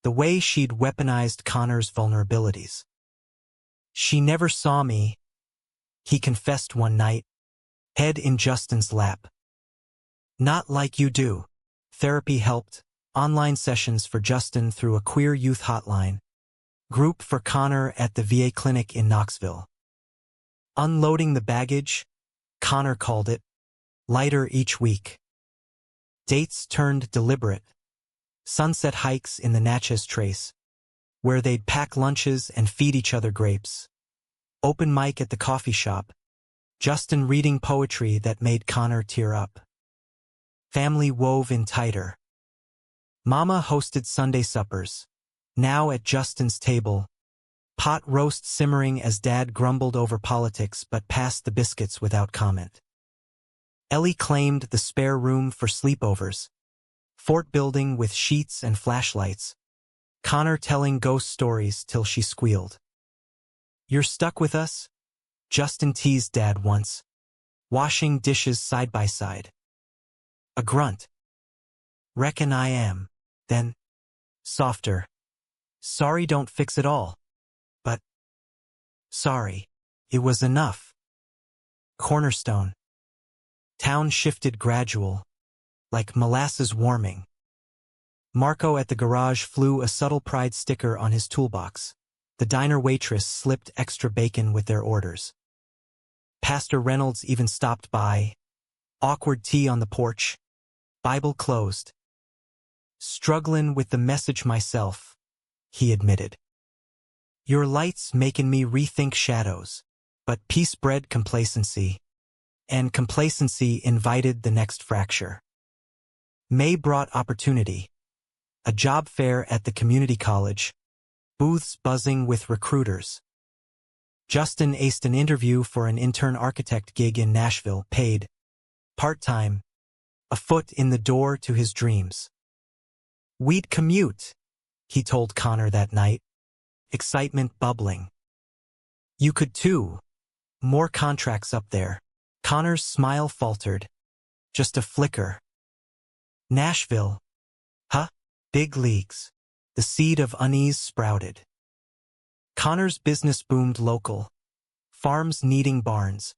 the way she'd weaponized Connor's vulnerabilities. She never saw me, he confessed one night, head in Justin's lap. Not like you do. Therapy helped, online sessions for Justin through a queer youth hotline, group for Connor at the VA clinic in Knoxville. Unloading the baggage, Connor called it, lighter each week. Dates turned deliberate. Sunset hikes in the Natchez Trace, where they'd pack lunches and feed each other grapes. Open mic at the coffee shop, Justin reading poetry that made Connor tear up. Family wove in tighter. Mama hosted Sunday suppers, now at Justin's table, pot roast simmering as Dad grumbled over politics but passed the biscuits without comment. Ellie claimed the spare room for sleepovers, fort building with sheets and flashlights, Connor telling ghost stories till she squealed. You're stuck with us? Justin teased Dad once, washing dishes side by side. A grunt. Reckon I am. Then, softer. Sorry don't fix it all. But, sorry, it was enough. Cornerstone. Town shifted gradual, like molasses warming. Marco at the garage flew a subtle pride sticker on his toolbox. The diner waitress slipped extra bacon with their orders. Pastor Reynolds even stopped by. Awkward tea on the porch. Bible closed. Struggling with the message myself, he admitted. Your light's making me rethink shadows, but peace bred complacency, and complacency invited the next fracture. May brought opportunity. A job fair at the community college, booths buzzing with recruiters. Justin aced an interview for an intern architect gig in Nashville, paid, part-time, a foot in the door to his dreams. We'd commute, he told Connor that night, excitement bubbling. You could too. More contracts up there. Connor's smile faltered. Just a flicker. Nashville. Huh? Big leagues. The seed of unease sprouted. Connor's business boomed local. Farms needing barns.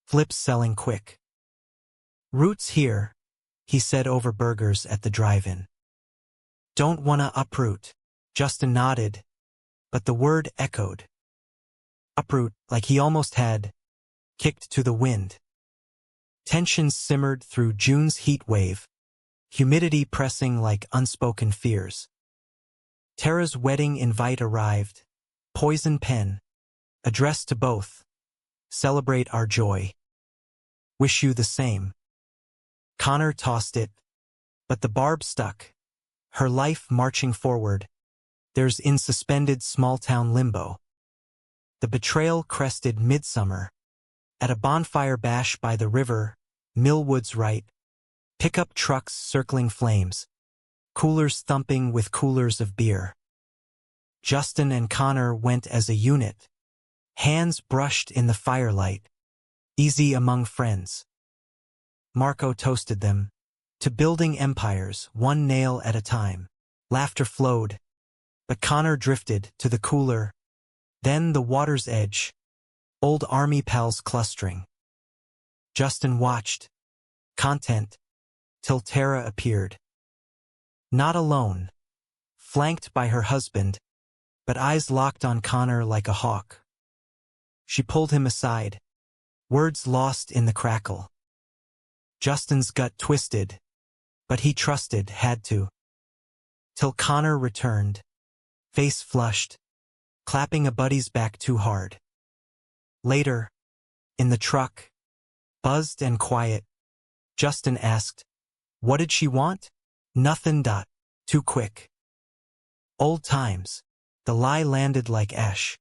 Flips selling quick. Roots here, he said over burgers at the drive-in. Don't wanna uproot. Justin nodded, but the word echoed. Uproot, like he almost had, kicked to the wind. Tensions simmered through June's heat wave, humidity pressing like unspoken fears. Tara's wedding invite arrived, poison pen, addressed to both. Celebrate our joy. Wish you the same. Connor tossed it, but the barb stuck. Her life marching forward. There's in suspended small-town limbo. The betrayal crested midsummer. At a bonfire bash by the river, Millwood's right. Pickup trucks circling flames. Coolers thumping with coolers of beer. Justin and Connor went as a unit. Hands brushed in the firelight. Easy among friends. Marco toasted them. To building empires, one nail at a time. Laughter flowed. But Connor drifted to the cooler. Then the water's edge. Old army pals clustering. Justin watched. Content. Till Tara appeared. Not alone. Flanked by her husband. But eyes locked on Connor like a hawk. She pulled him aside. Words lost in the crackle. Justin's gut twisted. But he trusted, had to. Till Connor returned. Face flushed. Clapping a buddy's back too hard. Later, in the truck, buzzed and quiet, Justin asked, what did she want? Nothing. Too quick. Old times. The lie landed like ash.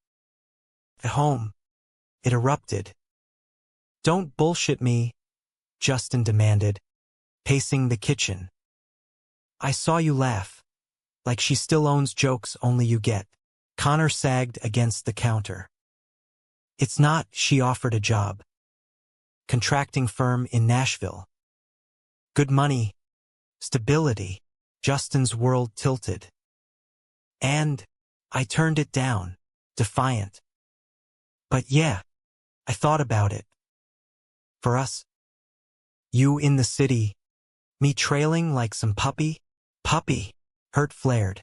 At home, it erupted. Don't bullshit me, Justin demanded, pacing the kitchen. I saw you laugh. Like she still owns jokes only you get. Connor sagged against the counter. It's not, she offered a job. Contracting firm in Nashville. Good money. Stability. Justin's world tilted. And I turned it down, defiant. But yeah, I thought about it. For us. You in the city. Me trailing like some puppy. Puppy. Hurt flared.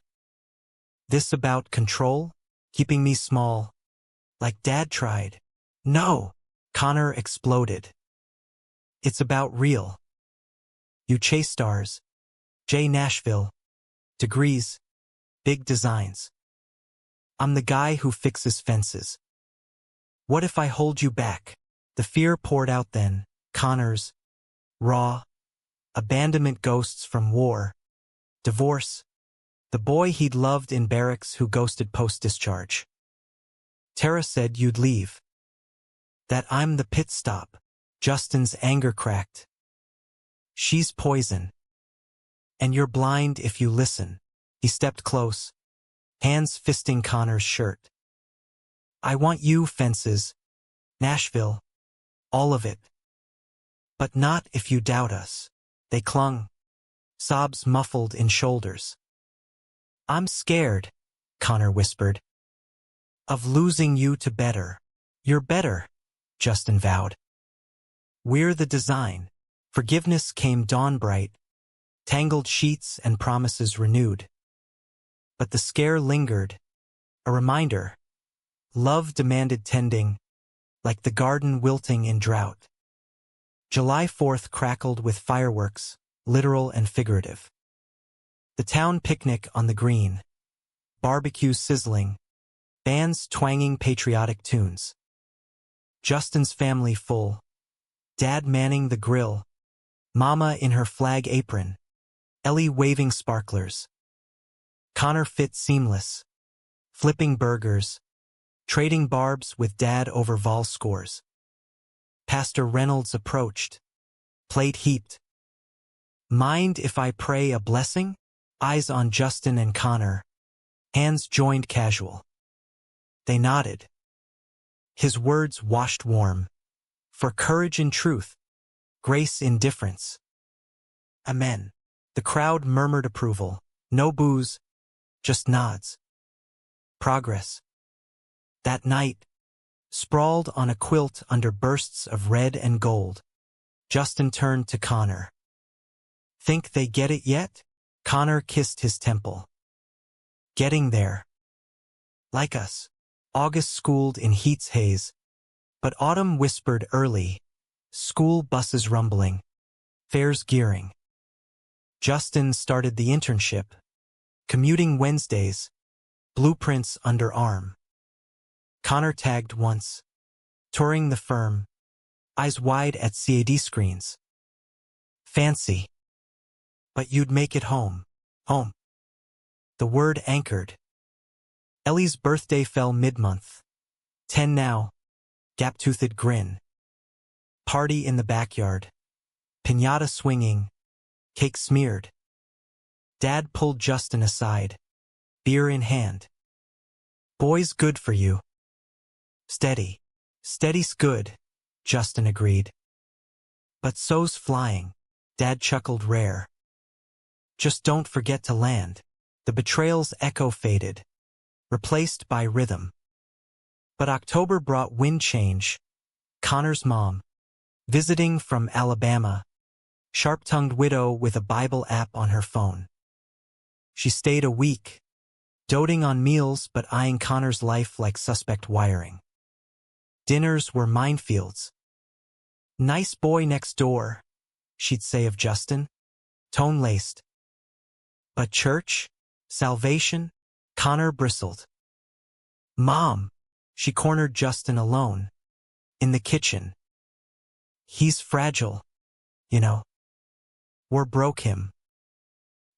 This about control? Keeping me small. Like Dad tried. No. Connor exploded. It's about real. You chase stars. J. Nashville. Degrees. Big designs. I'm the guy who fixes fences. What if I hold you back? The fear poured out then. Connor's. Raw. Abandonment ghosts from war. Divorce. The boy he'd loved in barracks who ghosted post-discharge. Tara said you'd leave. That I'm the pit stop. Justin's anger cracked. She's poison. And you're blind if you listen. He stepped close, hands fisting Connor's shirt. I want you, fences. Nashville. All of it. But not if you doubt us. They clung. Sobs muffled in shoulders. I'm scared, Connor whispered. Of losing you to better. You're better, Justin vowed. We're the design. Forgiveness came dawn bright. Tangled sheets and promises renewed. But the scare lingered. A reminder. Love demanded tending, like the garden wilting in drought. July 4th crackled with fireworks, literal and figurative. The town picnic on the green. Barbecue sizzling. Bands twanging patriotic tunes. Justin's family full. Dad manning the grill. Mama in her flag apron. Ellie waving sparklers. Connor fit seamless. Flipping burgers. Trading barbs with Dad over vol scores. Pastor Reynolds approached. Plate heaped. Mind if I pray a blessing? Eyes on Justin and Connor. Hands joined casual. They nodded. His words washed warm. For courage in truth. Grace in difference. Amen. The crowd murmured approval. No boos. Just nods. Progress. That night, sprawled on a quilt under bursts of red and gold, Justin turned to Connor. Think they get it yet? Connor kissed his temple. Getting there. Like us. August schooled in heat's haze. But autumn whispered early. School buses rumbling. Fares gearing. Justin started the internship. Commuting Wednesdays. Blueprints under arm. Connor tagged once. Touring the firm. Eyes wide at CAD screens. Fancy. But you'd make it home. Home. The word anchored. Ellie's birthday fell mid-month. 10 now. Gap-toothed grin. Party in the backyard. Piñata swinging. Cake smeared. Dad pulled Justin aside. Beer in hand. Boy's good for you. Steady. Steady's good, Justin agreed. But so's flying. Dad chuckled rare. Just don't forget to land. The betrayal's echo faded, replaced by rhythm. But October brought wind change. Connor's mom, visiting from Alabama, sharp-tongued widow with a Bible app on her phone. She stayed a week, doting on meals but eyeing Connor's life like suspect wiring. Dinners were minefields. Nice boy next door, she'd say of Justin, tone-laced. But church? Salvation? Connor bristled. Mom, she cornered Justin alone, in the kitchen. He's fragile, you know. War broke him.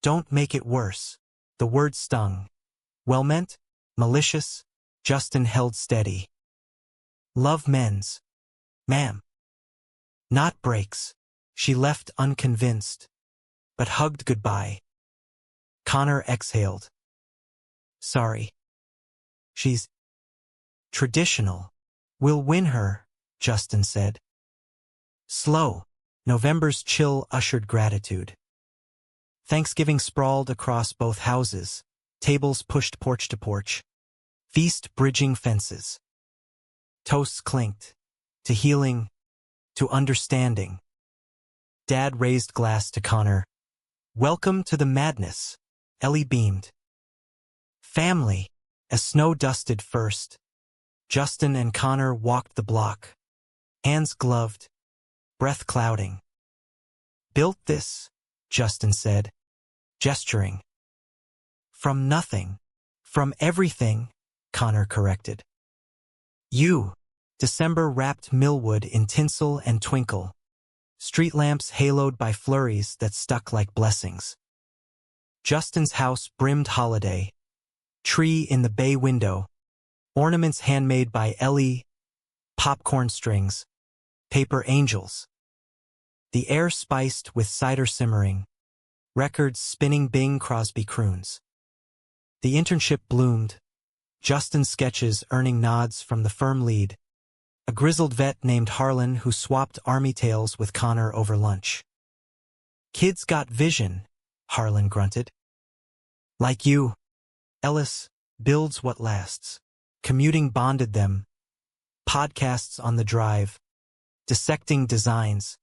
Don't make it worse. The word stung. Well-meant? Malicious? Justin held steady. Love mends. Ma'am. Not breaks. She left unconvinced, but hugged goodbye. Connor exhaled. Sorry. She's traditional. We'll win her, Justin said. Slow. November's chill ushered gratitude. Thanksgiving sprawled across both houses, tables pushed porch to porch, feast bridging fences. Toasts clinked, to healing, to understanding. Dad raised glass to Connor. Welcome to the madness, Ellie beamed. Family, as snow dusted first. Justin and Connor walked the block, hands gloved, breath clouding. Built this, Justin said, gesturing. From nothing. From everything, Connor corrected. You. December wrapped Millwood in tinsel and twinkle. Street lamps haloed by flurries that stuck like blessings. Justin's house brimmed holiday. Tree in the bay window. Ornaments handmade by Ellie. Popcorn strings. Paper angels. The air spiced with cider simmering. Records spinning Bing Crosby croons. The internship bloomed. Justin's sketches earning nods from the firm lead. A grizzled vet named Harlan who swapped army tales with Connor over lunch. Kids got vision, Harlan grunted. Like you. Ellis builds what lasts. Commuting bonded them. Podcasts on the drive. Dissecting designs.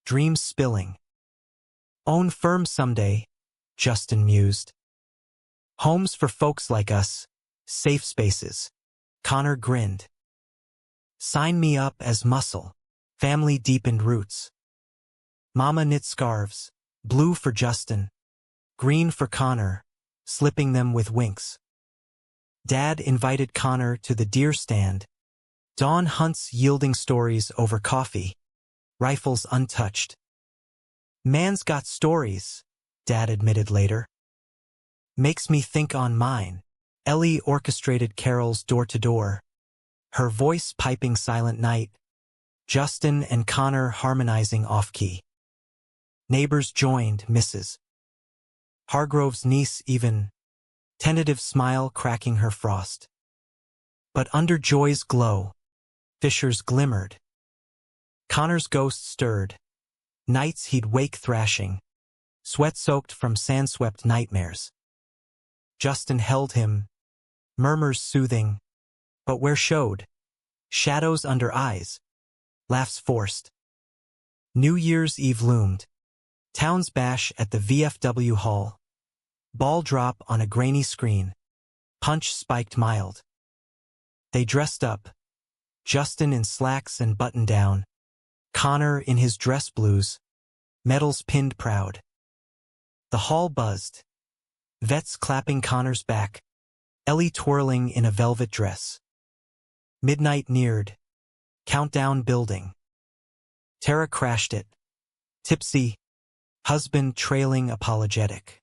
Dreams spilling. Own firm someday, Justin mused. Homes for folks like us. Safe spaces. Connor grinned. Sign me up as muscle. Family deepened roots. Mama knit scarves. Blue for Justin. Green for Connor. Slipping them with winks. Dad invited Connor to the deer stand. Dawn hunts yielding stories over coffee. Rifles untouched. Man's got stories, Dad admitted later. Makes me think on mine. Ellie orchestrated carols door to door. Her voice piping Silent Night. Justin and Connor harmonizing off-key. Neighbors joined, Mrs. Hargrove's niece even. Tentative smile cracking her frost. But under joy's glow, fissures glimmered. Connor's ghost stirred. Nights he'd wake thrashing. Sweat-soaked from sand-swept nightmares. Justin held him. Murmurs soothing. But where showed? Shadows under eyes. Laughs forced. New Year's Eve loomed. Town's bash at the VFW hall. Ball drop on a grainy screen. Punch spiked mild. They dressed up. Justin in slacks and button-down. Connor in his dress blues, medals pinned proud. The hall buzzed. Vets clapping Connor's back, Ellie twirling in a velvet dress. Midnight neared. Countdown building. Tara crashed it. Tipsy. Husband trailing apologetic.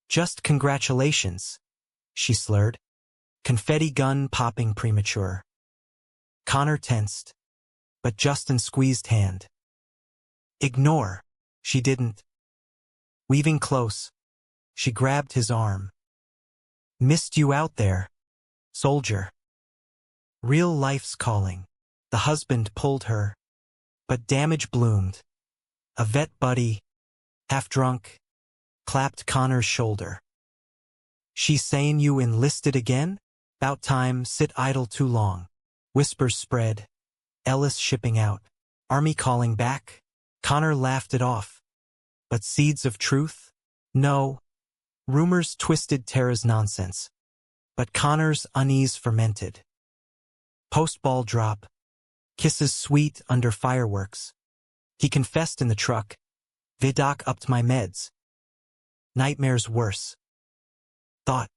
Just congratulations, she slurred. Confetti gun popping premature. Connor tensed, but Justin squeezed hand. Ignore. She didn't. Weaving close, she grabbed his arm. Missed you out there, soldier. Real life's calling. The husband pulled her, but damage bloomed. A vet buddy, half drunk, clapped Connor's shoulder. She saying you enlisted again? 'Bout time, sit idle too long. Whispers spread. Ellis shipping out. Army calling back. Connor laughed it off. But seeds of truth? No. Rumors twisted Tara's nonsense. But Connor's unease fermented. Post-ball drop. Kisses sweet under fireworks. He confessed in the truck. Vidoc upped my meds. Nightmares worse. Thought.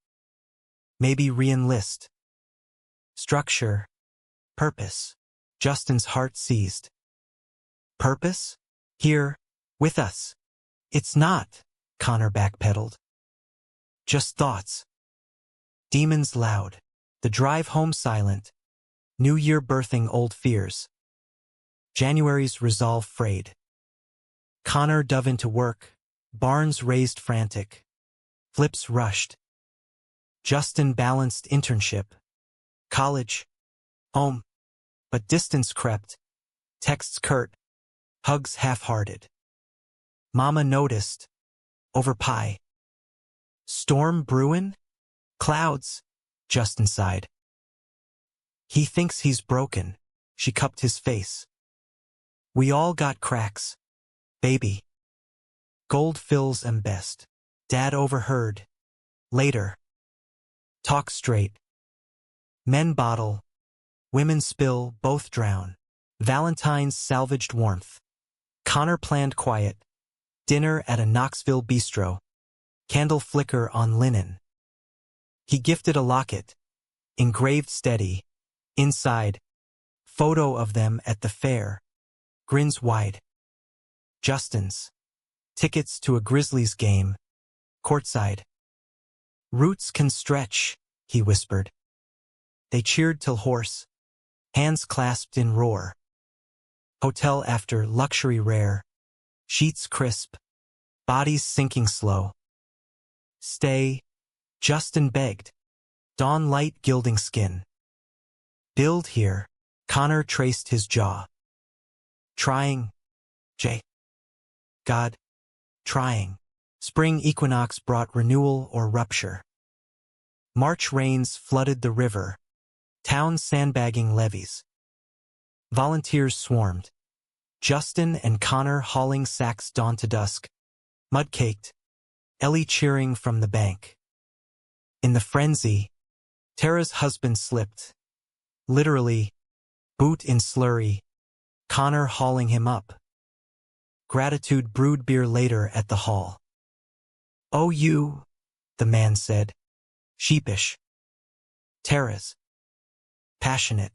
Maybe re-enlist. Structure. Purpose. Justin's heart seized. Purpose? Here, with us. It's not, Connor backpedaled. Just thoughts. Demons loud. The drive home silent. New Year birthing old fears. January's resolve frayed. Connor dove into work. Barnes raised frantic. Flips rushed. Justin balanced internship. College. Home. But distance crept. Texts curt. Hugs half-hearted. Mama noticed. Over pie. Storm brewin'? Clouds. Justin sighed. He thinks he's broken. She cupped his face. We all got cracks. Baby. Gold fills 'em best. Dad overheard. Later. Talk straight. Men bottle. Women spill, both drown. Valentine's salvaged warmth. Connor planned quiet. Dinner at a Knoxville bistro. Candle flicker on linen. He gifted a locket. Engraved steady. Inside. Photo of them at the fair. Grins wide. Justin's. Tickets to a Grizzlies game. Courtside. Roots can stretch, he whispered. They cheered till hoarse. Hands clasped in roar. Hotel after luxury rare. Sheets crisp. Bodies sinking slow. Stay, Justin begged. Dawn light gilding skin. Build here. Connor traced his jaw. Trying. J. God. Trying. Spring equinox brought renewal or rupture. March rains flooded the river. Towns sandbagging levees. Volunteers swarmed. Justin and Connor hauling sacks dawn to dusk. Mud-caked. Ellie cheering from the bank. In the frenzy, Tara's husband slipped. Literally, boot in slurry. Connor hauling him up. Gratitude brewed beer later at the hall. Oh you, the man said. Sheepish. Tara's. Passionate.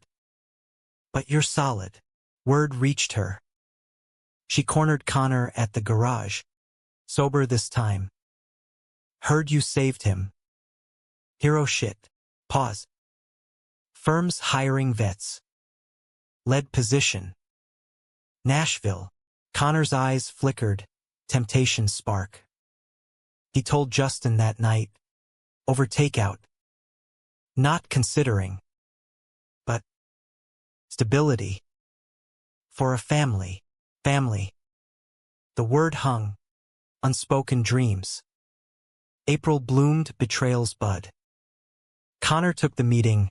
But you're solid. Word reached her. She cornered Connor at the garage. Sober this time. Heard you saved him. Hero shit. Pause. Firms hiring vets. Lead position. Nashville. Connor's eyes flickered. Temptation spark. He told Justin that night. Over takeout. Not considering. But. Stability. For a family. Family. The word hung. Unspoken dreams. April bloomed betrayal's bud. Connor took the meeting.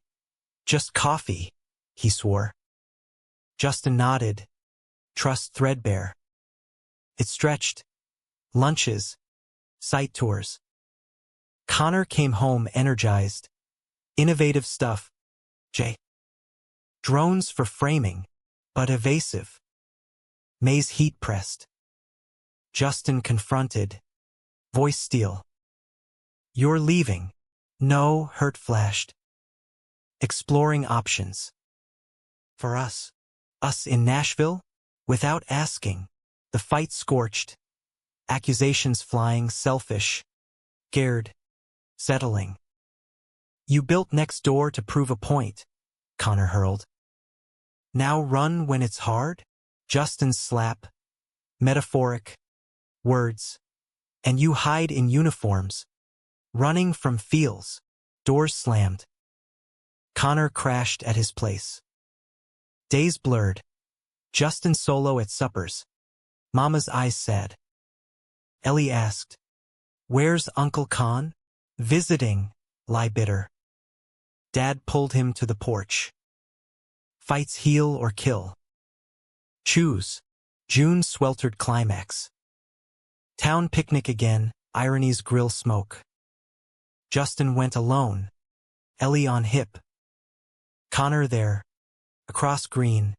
Just coffee, he swore. Justin nodded. Trust threadbare. It stretched. Lunches. Site tours. Connor came home energized. Innovative stuff. J. Drones for framing, but evasive. May's heat pressed. Justin confronted. Voice steel. You're leaving. No, hurt flashed. Exploring options. For us. Us in Nashville? Without asking. The fight scorched. Accusations flying, selfish. Scared. Settling. You built next door to prove a point, Connor hurled. Now run when it's hard? Justin's slap. Metaphoric. Words. And you hide in uniforms. Running from feels. Doors slammed. Connor crashed at his place. Days blurred. Justin solo at suppers. Mama's eyes sad. Ellie asked, "Where's Uncle Con?" "Visiting," lie bitter. Dad pulled him to the porch. Fights heal or kill. Choose. June sweltered climax. Town picnic again, irony's grill smoke. Justin went alone. Ellie on hip. Connor there. Across green.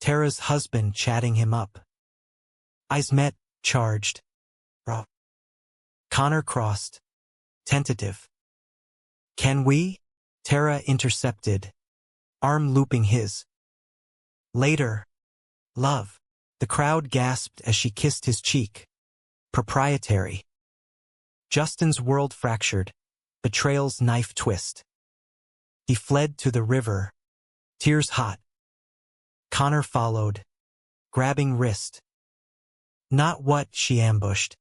Tara's husband chatting him up. Eyes met, charged. Raw. Connor crossed. Tentative. Can we? Tara intercepted. Arm looping his. Later. Love. The crowd gasped as she kissed his cheek. Proprietary. Justin's world fractured. Betrayal's knife twist. He fled to the river. Tears hot. Connor followed. Grabbing wrist. Not what she ambushed.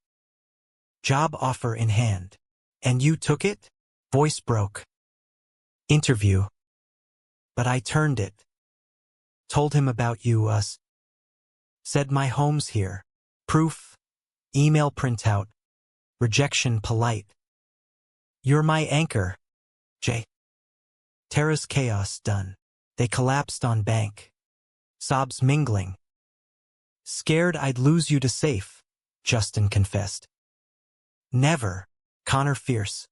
Job offer in hand. And you took it? Voice broke. Interview. But I turned it. Told him about you, us. Said my home's here. Proof. Email printout. Rejection polite. You're my anchor. J. Tara's chaos done. They collapsed on bank. Sobs mingling. Scared I'd lose you to safe, Justin confessed. Never. Connor fierce.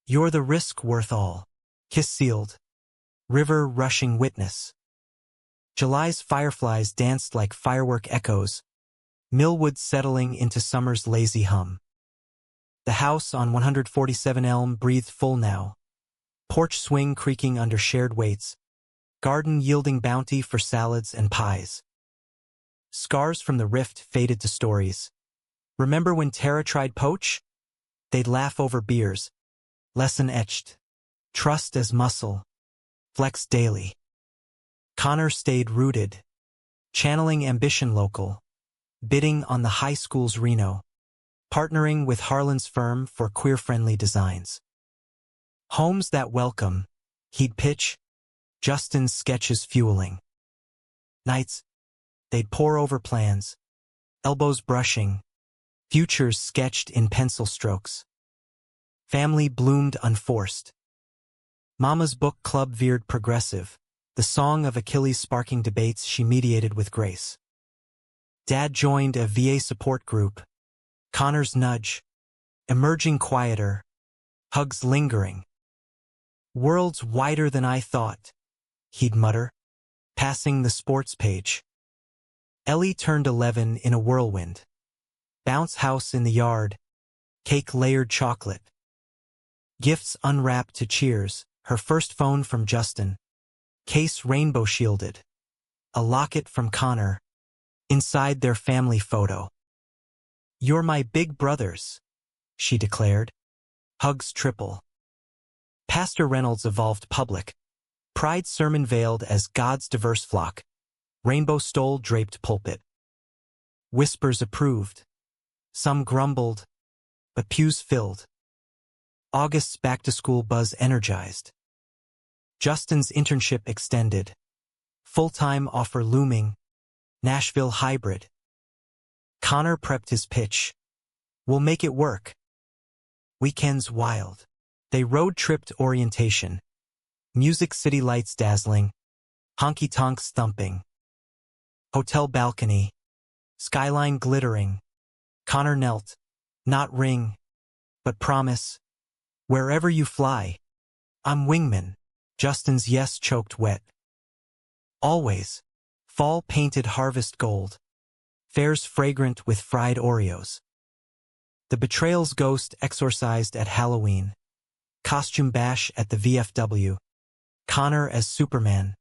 You're the risk worth all. Kiss sealed. River rushing witness. July's fireflies danced like firework echoes. Millwood settling into summer's lazy hum. The house on 147 Elm breathed full now. Porch swing creaking under shared weights. Garden yielding bounty for salads and pies. Scars from the rift faded to stories. Remember when Tara tried poach? They'd laugh over beers. Lesson etched. Trust as muscle. Flex daily. Connor stayed rooted. Channeling ambition local. Bidding on the high school's Reno. Partnering with Harlan's firm for queer-friendly designs. Homes that welcome. He'd pitch. Justin's sketches fueling. Nights. They'd pore over plans. Elbows brushing. Futures sketched in pencil strokes. Family bloomed unforced. Mama's book club veered progressive. The song of Achilles sparking debates she mediated with grace. Dad joined a VA support group. Connor's nudge. Emerging quieter. Hugs lingering. Worlds wider than I thought, he'd mutter, passing the sports page. Ellie turned 11 in a whirlwind. Bounce house in the yard. Cake layered chocolate. Gifts unwrapped to cheers. Her first phone from Justin. Case rainbow shielded. A locket from Connor. Inside their family photo. You're my big brothers, she declared. Hugs triple. Pastor Reynolds evolved public. Pride sermon veiled as God's diverse flock. Rainbow stole draped pulpit. Whispers approved. Some grumbled, but pews filled. August's back-to-school buzz energized. Justin's internship extended. Full-time offer looming. Nashville hybrid. Connor prepped his pitch. We'll make it work. Weekends wild. They road-tripped orientation. Music city lights dazzling. Honky-tonks thumping. Hotel balcony. Skyline glittering. Connor knelt. Not ring, but promise. Wherever you fly. I'm wingman. Justin's yes choked wet. Always. Fall painted harvest gold. fares fragrant with fried Oreos. The betrayal's ghost exorcised at Halloween. Costume bash at the VFW. Connor as Superman.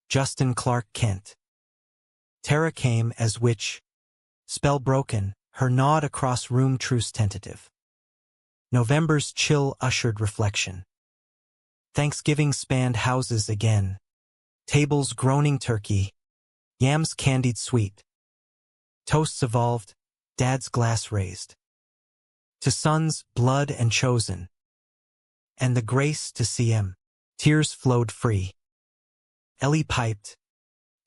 Justin Clark Kent. Tara came as witch. Spell broken, her nod across room truce tentative. November's chill ushered reflection. Thanksgiving spanned houses again. Tables groaning turkey. Yams candied sweet. Toasts evolved, dad's glass raised. To sons, blood and chosen. And the grace to see him. Tears flowed free. Ellie piped.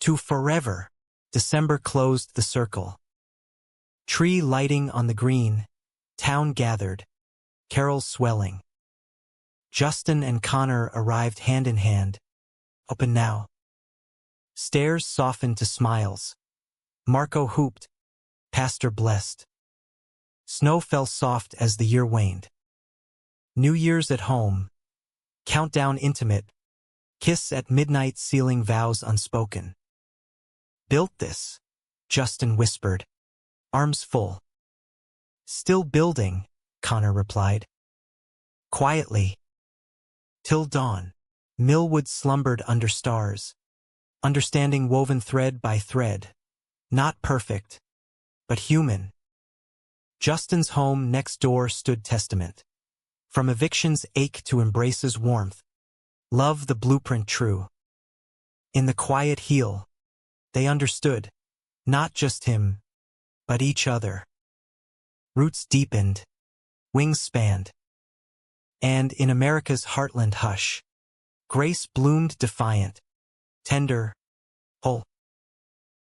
To forever. December closed the circle. Tree lighting on the green. Town gathered. Carols swelling. Justin and Connor arrived hand in hand. Open now. Stares softened to smiles. Marco hooped. Pastor blessed. Snow fell soft as the year waned. New Year's at home. Countdown intimate. Kiss at midnight sealing vows unspoken. Built this, Justin whispered. Arms full. Still building, Connor replied. Quietly. Till dawn. Millwood slumbered under stars. Understanding woven thread by thread. Not perfect, but human. Justin's home next door stood testament. From eviction's ache to embrace's warmth. Love the blueprint true. In the quiet heel, they understood, not just him, but each other. Roots deepened, wings spanned. And in America's heartland hush, grace bloomed defiant, tender, whole.